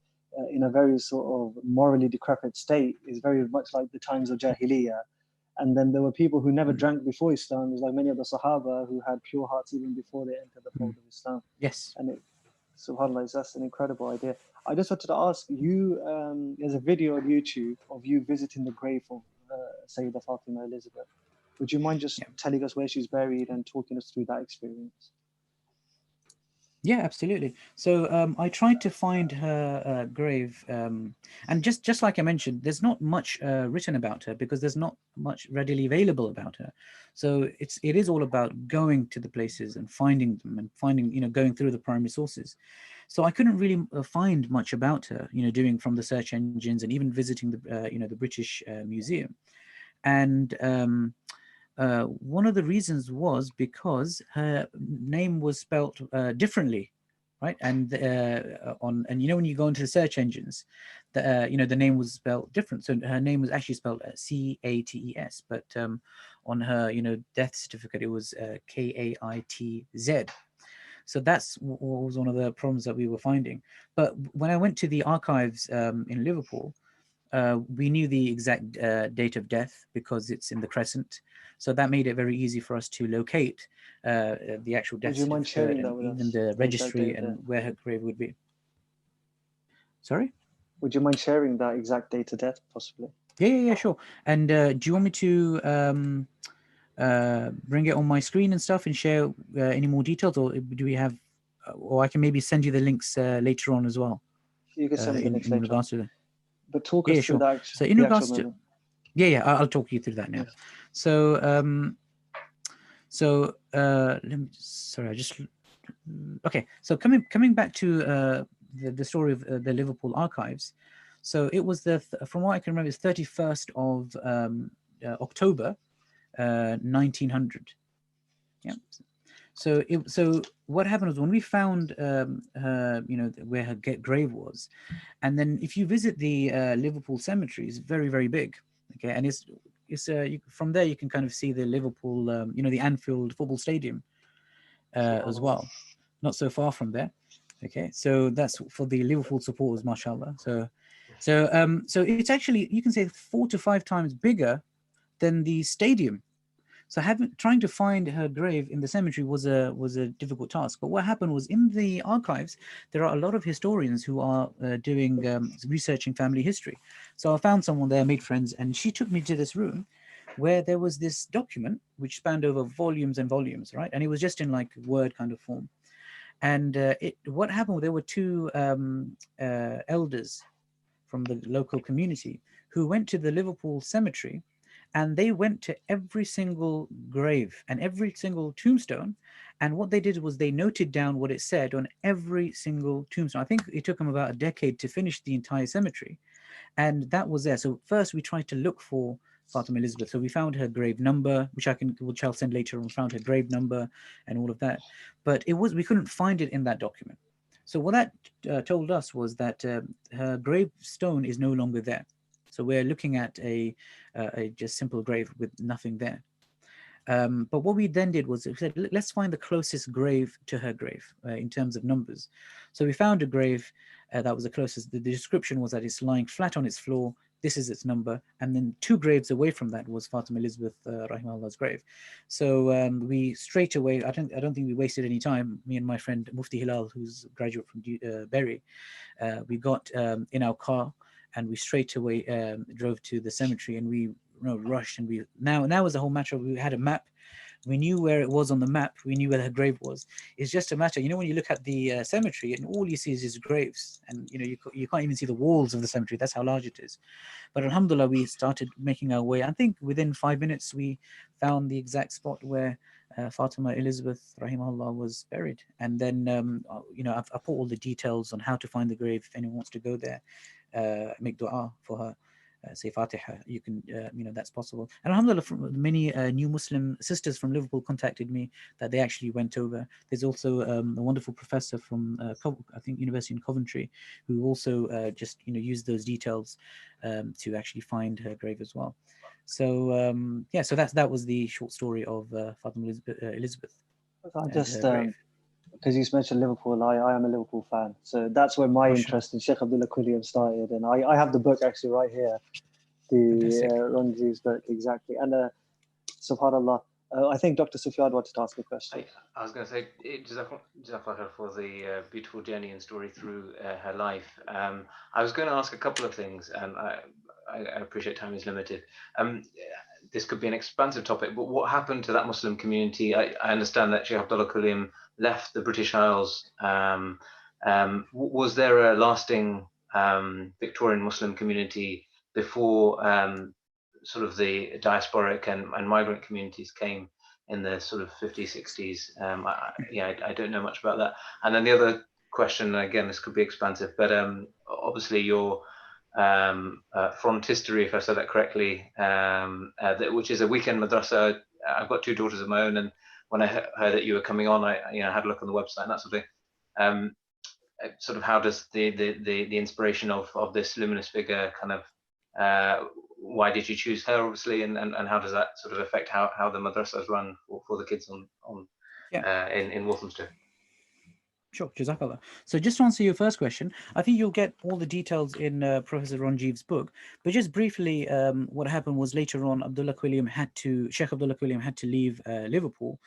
in a very sort of morally decrepit state is very much like the times of Jahiliyyah. And then there were people who never drank before Islam. There's like many of the Sahaba who had pure hearts even before they entered the fold of Islam. Yes. And subhanAllah, that's an incredible idea. I just wanted to ask you, there's a video on YouTube of you visiting the grave of Sayyidah Fatima Elizabeth. Would you mind just telling us where she's buried and talking us through that experience? Yeah, absolutely. So I tried to find her grave, and just like I mentioned, there's not much written about her because there's not much readily available about her. So it is all about going to the places and finding them and finding, going through the primary sources. So I couldn't really find much about her, doing from the search engines and even visiting the, the British Museum. And one of the reasons was because her name was spelt differently, right? And when you go into the search engines, the name was spelled different. So her name was actually spelled C-A-T-E-S, but on her death certificate it was K-A-I-T-Z. So that's what was one of the problems that we were finding. But when I went to the archives in Liverpool, we knew the exact date of death because it's in the Crescent. So that made it very easy for us to locate the actual death certificate and even the registry and where her grave would be. Sorry? Would you mind sharing that exact date of death, possibly? Yeah, sure. And do you want me to bring it on my screen and stuff and share any more details, or do we have, or I can maybe send you the links later on as well? You can send me the links later. In regards to that. But talk us through that. So in regards to, I'll talk you through that now. Yeah. So let me. Sorry, I just. Okay, so coming back to the story of the Liverpool archives. So it was from what I can remember, it's 31st of October, 1900. Yeah. So what happened was when we found her, where her get-grave was, and then if you visit the Liverpool cemetery, it's very, very big. Okay, and it's from there you can kind of see the Liverpool, the Anfield football stadium. as well, not so far from there. Okay, so that's for the Liverpool supporters, mashallah. So it's actually, you can say, 4 to 5 times bigger than the stadium. So trying to find her grave in the cemetery was a difficult task. But what happened was, in the archives, there are a lot of historians who are doing researching family history. So I found someone there, made friends, and she took me to this room where there was this document which spanned over volumes and volumes, right? And it was just in like Word kind of form. And what happened, there were 2 elders from the local community who went to the Liverpool cemetery, and they went to every single grave and every single tombstone. And what they did was they noted down what it said on every single tombstone. I think it took them about a decade to finish the entire cemetery. And that was there. So first we tried to look for Fatima Elizabeth. So we found her grave number, which I'll send later on. Found her grave number and all of that, but we couldn't find it in that document. So what that told us was that her gravestone is no longer there. So we're looking at a just simple grave with nothing there. But what we then did was we said, let's find the closest grave to her grave in terms of numbers. So we found a grave that was the closest. The description was that it's lying flat on its floor. This is its number. And then 2 graves away from that was Fatima Elizabeth Rahimahullah's grave. So we straight away, I don't think we wasted any time. Me and my friend Mufti Hilal, who's a graduate from Bury, we got in our car, and we straight away drove to the cemetery, and we rushed, and now it was a whole matter of, we had a map. We knew where it was on the map. We knew where her grave was. It's just a matter, when you look at the cemetery and all you see is just graves, and you can't even see the walls of the cemetery. That's how large it is. But alhamdulillah, we started making our way. I think within 5 minutes we found the exact spot where Fatima Elizabeth Rahimahullah was buried. And then I've put all the details on how to find the grave if anyone wants to go there, make dua for her, say Fatiha. You can, that's possible. And alhamdulillah, many new Muslim sisters from Liverpool contacted me that they actually went over. There's also a wonderful professor from I think University in Coventry, who also just used those details to actually find her grave as well. So yeah, so that was the short story of Fatima Elizabeth. I just because you mentioned Liverpool, I am a Liverpool fan, so that's where my interest in Sheikh Abdullah Quilliam started, and I have the book actually right here, the Ranji's book, exactly. And subhanallah, I think Dr. Sufyan wanted to ask a question. I was going to say, Jazakallah for the beautiful journey and story through her life. I was going to ask a couple of things, and I appreciate time is limited. This could be an expansive topic, but what happened to that Muslim community? I understand that Sheikh Abdullah Quilliam left the British Isles. Was there a lasting Victorian Muslim community before sort of the diasporic and migrant communities came in the sort of 50s, 60s? I don't know much about that. And then the other question, again, this could be expansive, but obviously your front history, if I said that correctly, which is a weekend madrasa. I've got 2 daughters of my own, and when I heard that you were coming on, I had a look on the website and that sort of thing. Sort of how does the inspiration of this luminous figure kind of, why did you choose her, obviously, and how does that sort of affect how the madrasas run for the kids in Walthamstow? Sure, Jazakallah. So just to answer your first question, I think you'll get all the details in Professor Ranjiv's book. But just briefly, what happened was later on, Sheikh Abdullah Quilliam had to leave Liverpool.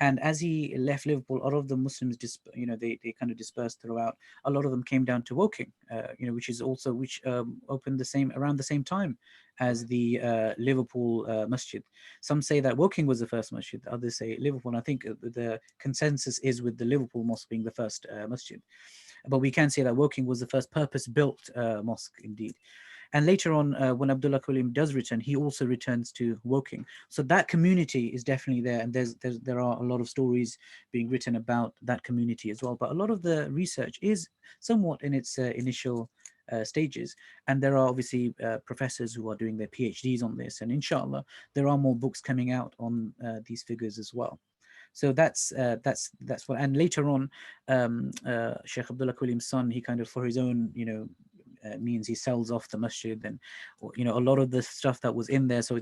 And as he left Liverpool, a lot of the Muslims, they kind of dispersed throughout. A lot of them came down to Woking, which opened around the same time as the Liverpool masjid. Some say that Woking was the first masjid, others say Liverpool. And I think the consensus is with the Liverpool mosque being the first masjid. But we can say that Woking was the first purpose-built mosque indeed. And later on, when Abdullah Quilliam does return, he also returns to Woking. So that community is definitely there, and there are a lot of stories being written about that community as well. But a lot of the research is somewhat in its initial stages, and there are obviously professors who are doing their PhDs on this, and inshallah there are more books coming out on these figures as well. So that's what. And later on, Sheikh Abdullah Quilliam's son, he kind of, for his own means he sells off the masjid, and a lot of the stuff that was in there. So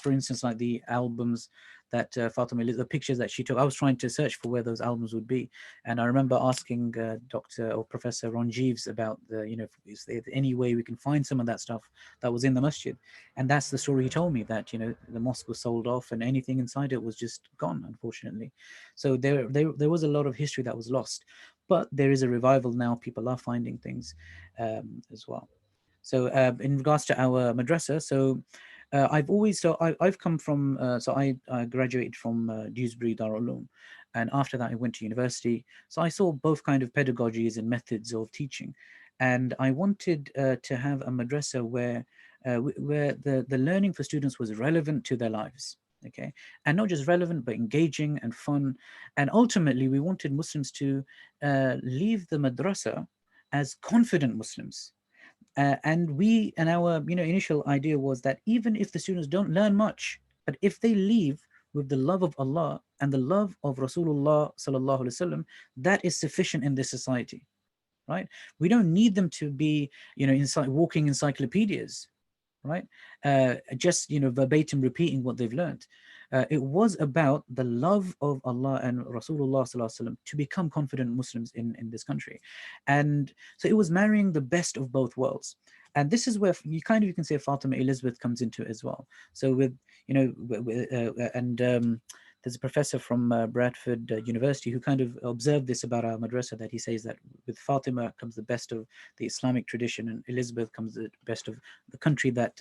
for instance, like the albums that Fatima, the pictures that she took, I was trying to search for where those albums would be, and I remember asking Dr. or Professor Ron Jeeves about is there any way we can find some of that stuff that was in the masjid, and that's the story he told me, that the mosque was sold off and anything inside it was just gone, unfortunately. So there was a lot of history that was lost, but there is a revival now. People are finding things as well. So in regards to our madrasa, so I've come from, I graduated from Dewsbury Darul Uloom, and after that I went to university. So I saw both kind of pedagogies and methods of teaching, and I wanted to have a madrasa where the learning for students was relevant to their lives. Okay, and not just relevant, but engaging and fun. And ultimately, we wanted Muslims to leave the madrasa as confident Muslims. And our initial idea was that even if the students don't learn much, but if they leave with the love of Allah and the love of Rasulullah sallallahu alaihi wasallam, that is sufficient in this society, right? We don't need them to be walking encyclopedias, right? Just verbatim repeating what they've learned. It was about the love of Allah and Rasulullah sallallahu alaihi wasallam to become confident Muslims in this country. And so it was marrying the best of both worlds. And this is where you can say Fatima Elizabeth comes into it as well. So there's a professor from Bradford University who kind of observed this about our madrasa, that he says that with Fatima comes the best of the Islamic tradition, and Elizabeth comes the best of the country that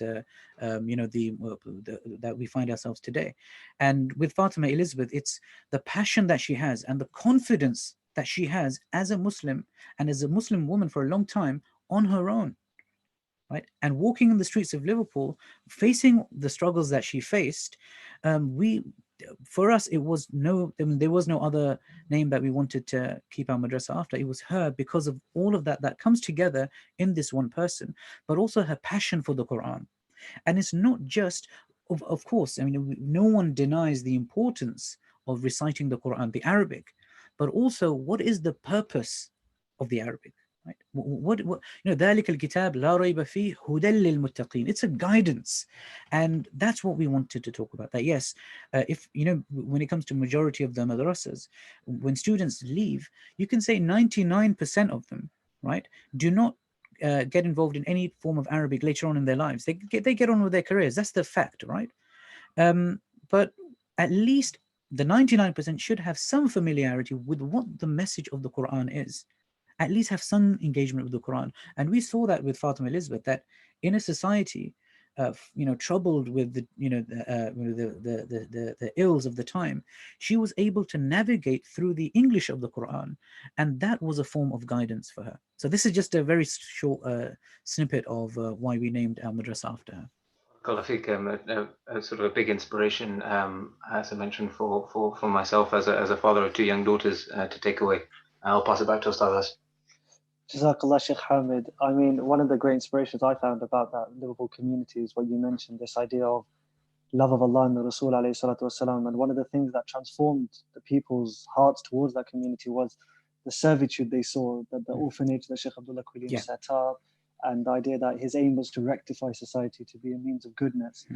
that we find ourselves today. And with Fatima Elizabeth, it's the passion that she has and the confidence that she has as a Muslim and as a Muslim woman for a long time on her own, right? And walking in the streets of Liverpool, facing the struggles that she faced, for us, there was no other name that we wanted to keep our madrasa after. It was her, because of all of that comes together in this one person, but also her passion for the Quran. And it's not just, of course, no one denies the importance of reciting the Quran, the Arabic, but also what is the purpose of the Arabic? Right? ذلك الكتاب لا ريب فيه هدى للمتقين. It's a guidance, and that's what we wanted to talk about. That yes, if when it comes to majority of the madrasas, when students leave, you can say 99% of them, right, do not get involved in any form of Arabic later on in their lives. They get on with their careers. That's the fact, right? But at least the 99% should have some familiarity with what the message of the Quran is. At least have some engagement with the Quran. And we saw that with Fatima Elizabeth, that in a society troubled with the ills of the time, she was able to navigate through the English of the Quran, and that was a form of guidance for her. So this is just a very short snippet of why we named our madrasa after her. A sort of a big inspiration, as I mentioned, for myself as a father of two young daughters, to take away. I'll pass it back to Ustaz. Jazakallah, Sheikh Hamid. One of the great inspirations I found about that Liverpool community is what you mentioned, this idea of love of Allah and the Rasul alayhi salatu wasalam. And one of the things that transformed the people's hearts towards that community was the servitude they saw, that the orphanage that Sheikh Abdullah Qulim set up, and the idea that his aim was to rectify society, to be a means of goodness.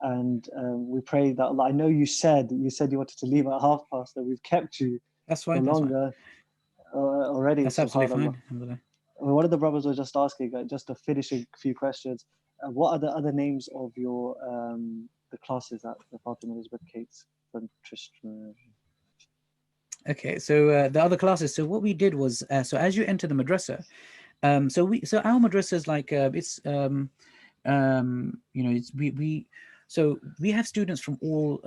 And we pray that Allah, I know you said you wanted to leave at 5:30, that we've kept you for longer. Already. That's absolutely fine. One of the brothers was just asking, just to finish a few questions, what are the other names of your the classes at the Fatima Elizabeth Cates and Tristram? Okay, so the other classes. So what we did was, so as you enter the madrasa, so our madrasa is like we have students from all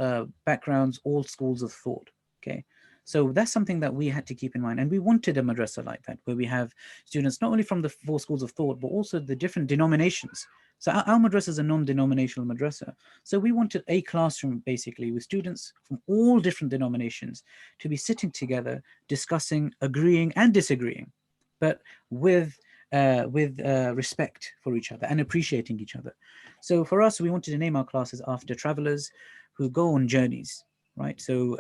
backgrounds, all schools of thought. Okay. So that's something that we had to keep in mind. And we wanted a madrasa like that, where we have students not only from the four schools of thought, but also the different denominations. So our madrasa is a non-denominational madrasa. So we wanted a classroom, basically, with students from all different denominations to be sitting together, discussing, agreeing and disagreeing, but with respect for each other and appreciating each other. So for us, we wanted to name our classes after travelers who go on journeys. Right, so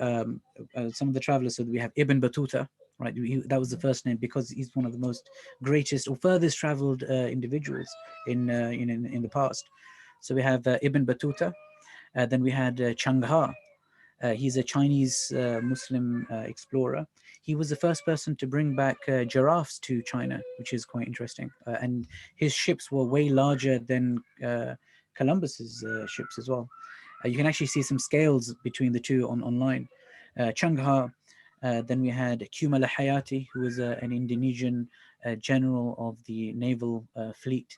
some of the travelers, so we have Ibn Battuta, right? That was the first name because he's one of the most greatest or furthest traveled individuals in the past. So we have Ibn Battuta, then we had Chang Ha. He's a Chinese Muslim explorer. He was the first person to bring back giraffes to China, which is quite interesting. And his ships were way larger than Columbus's ships as well. You can actually see some scales between the two online. Chang Ha. Then we had Kumal Hayati, who was an Indonesian general of the naval fleet,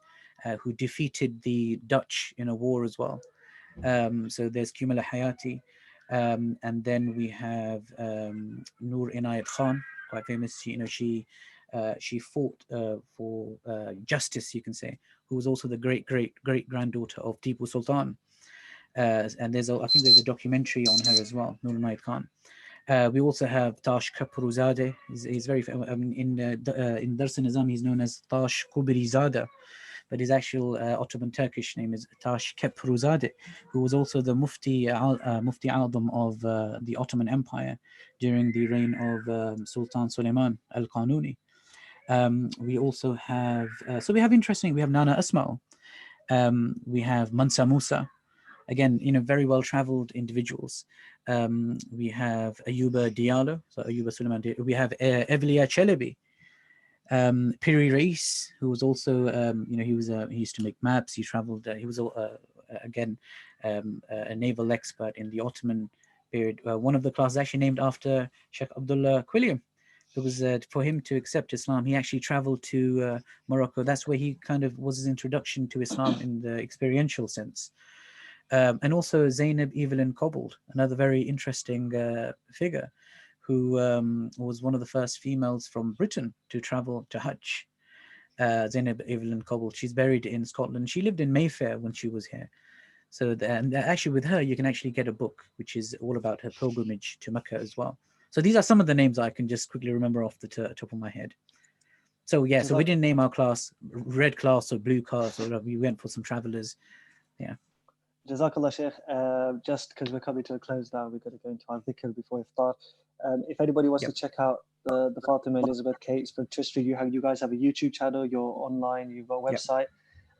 who defeated the Dutch in a war as well. So there's Kumal Hayati. And then we have Noor Inayat Khan, quite famous. She fought for justice, you can say, who was also the great granddaughter of Tipu Sultan. And I think there's a documentary on her as well, Noor Inayat Khan. We also have Tash Kapruzadeh. He's very in Dars Nizam. He's known as Tash Kubrizada, but his actual Ottoman Turkish name is Tash Kepruzadeh, who was also the Mufti A'zam of the Ottoman Empire during the reign of Sultan Suleiman al-Qanuni. We also have, we have Nana Asma'u. We have Mansa Musa. Again, very well-traveled individuals. We have Ayuba Diallo, so Ayuba Suleiman. We have Evliya Chelebi, Piri Reis, who was also, he used to make maps. He traveled. He was again a naval expert in the Ottoman period. One of the classes actually named after Sheikh Abdullah Quilliam. It was for him to accept Islam. He actually traveled to Morocco. That's where he kind of was his introduction to Islam in the experiential sense. And also Zainab Evelyn Cobbold, another very interesting figure, who was one of the first females from Britain to travel to Hajj. Zainab Evelyn Cobbold, she's buried in Scotland. She lived in Mayfair when she was here. So, and actually with her, you can actually get a book, which is all about her pilgrimage to Mecca as well. So these are some of the names I can just quickly remember off the top of my head. So yeah, so we didn't name our class red class or blue class or whatever. We went for some travelers. Yeah. Jazakallah Sheikh. Just because we're coming to a close now, we've got to go into our dhikr before Iftar. If anybody wants to check out the Fatima Elizabeth Kate's for Tristry, you guys have a YouTube channel, you're online, you've got a website.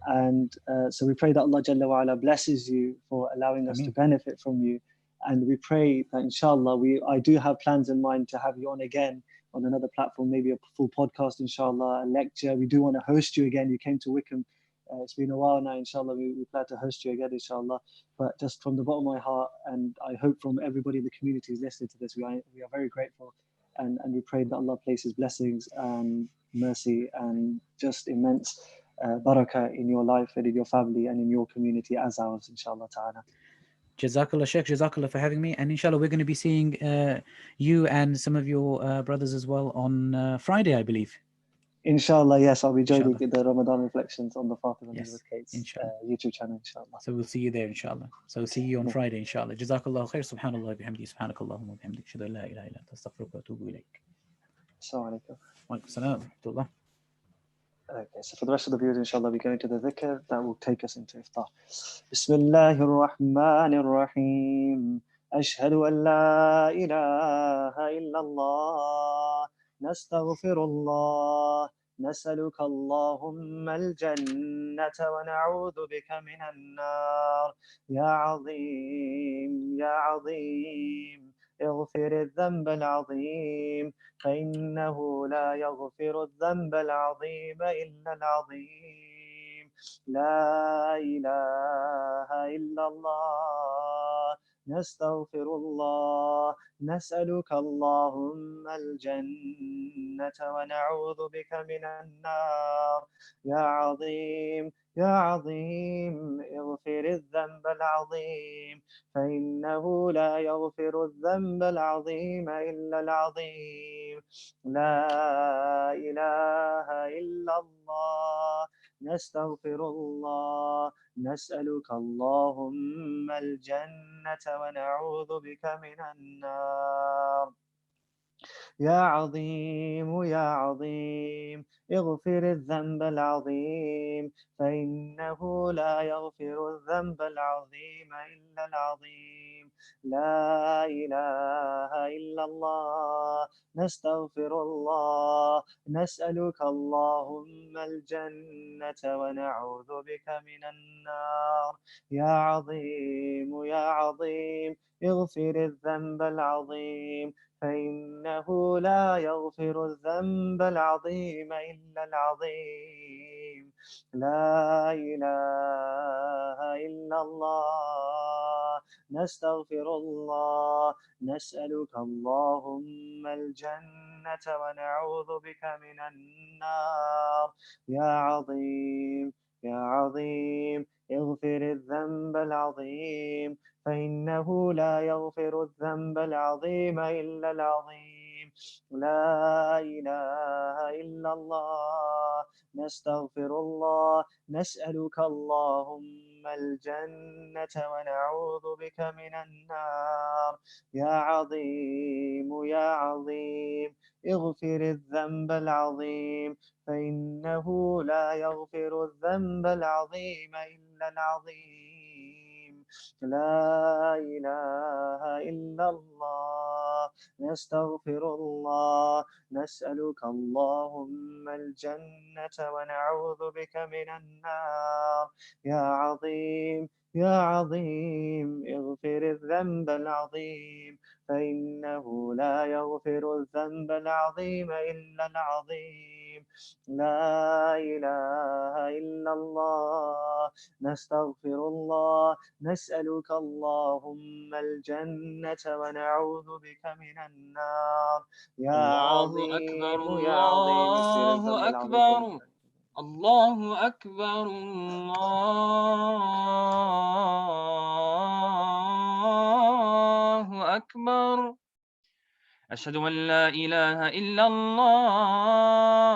And so we pray that Allah Jalla wa Ala blesses you for allowing us to benefit from you. And we pray that inshallah, I do have plans in mind to have you on again on another platform, maybe a full podcast, inshallah, a lecture. We do want to host you again. You came to Wickham. It's been a while now, inshallah. We plan to host you again, inshallah. But just from the bottom of my heart, and I hope from everybody in the community who's listening to this, we are very grateful. And we pray that Allah places blessings and mercy and just immense barakah in your life and in your family and in your community as ours, inshallah ta'ala. Jazakallah Sheikh, Jazakallah for having me. And inshallah, we're going to be seeing you and some of your brothers as well on Friday, I believe. Inshallah, yes, I'll be joining the Ramadan reflections on the Fatima Elizabeth Kate's YouTube channel, inshallah. So we'll see you there, inshallah. So see you on Friday, inshallah. Jazakallah khair, subhanallah, bihamdi, subhanakallahumma wa bihamdik, shadu la ilaha illa anta, astaghfiruka wa atubu ilayk. Assalamu alaikum. Wa alaikum salam wa rahmatullah. Okay, so for the rest of the viewers, inshallah, we're going to the dhikr that will take us into Iftar. Bismillahir Rahmanir Rahim. Ashhadu an la ilaha illallah. Nastaghfirullah. نسألك اللهم الجنة ونعوذ بك من النار يا عظيم يا عظيم اغفر الذنب العظيم فإنه لا يغفر الذنب العظيم إلا العظيم لا إله إلا الله نستغفر الله نسألك اللهم الجنة ونعوذ بك من النار يا عظيم يا عظيم اغفر الذنب العظيم فإنه لا يغفر الذنب العظيم إلا العظيم لا إله إلا الله نستغفر الله نسألك اللهم الجنة ونعوذ بك من النار يا عظيم يا عظيم اغفر الذنب العظيم فإنه لا يغفر الذنب العظيم إلا العظيم لا إله إلا الله نستغفر الله نسألك اللهم الجنة ونعوذ بك من النار يا عظيم يا عظيم اغفر الذنب العظيم فإنه لا يغفر الذنب العظيم إلا العظيم لا إله إلا الله نستغفر الله نسألك اللهم الجنة ونعوذ بك من النار يا عظيم يا عظيم اغفر الذنب العظيم فإنه لا يغفر الذنب العظيم إلا العظيم لا إله إلا الله نستغفر الله نسألك اللهم الجنة ونعوذ بك من النار يا عظيم يا عظيم اغفر الذنب العظيم فإنه لا يغفر الذنب العظيم إلا العظيم لا إله إلا الله نستغفر الله نسألك اللهم الجنة ونعوذ بك من النار يا عظيم يا عظيم اغفر الذنب العظيم فإنه لا يغفر الذنب العظيم إلا العظيم لا إله إلا الله نستغفر الله نسألك اللهم الجنة ونعوذ بك من النار يا الله أكبر عظيم يا عظيم اغفر الله الذنب أكبر العظيم الله أكبر الله أكبر أشهد أن لا إله إلا الله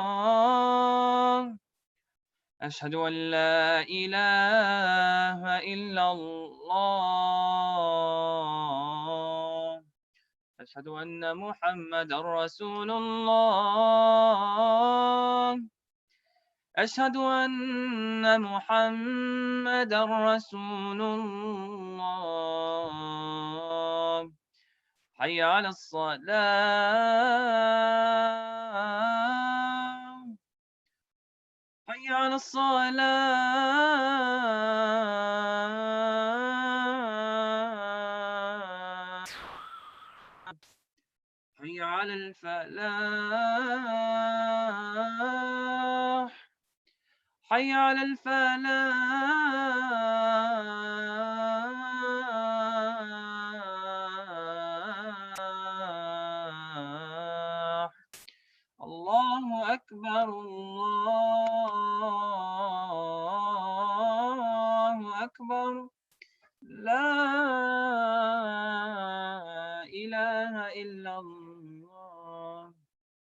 أشهد أن لا إله إلا الله أشهد أن محمد رسول الله أشهد أن محمد رسول الله حي على الصلاة حي على الصلاة حي على الفلاح حي على الفلاح الله أكبر الله أكبر لا إله إلا الله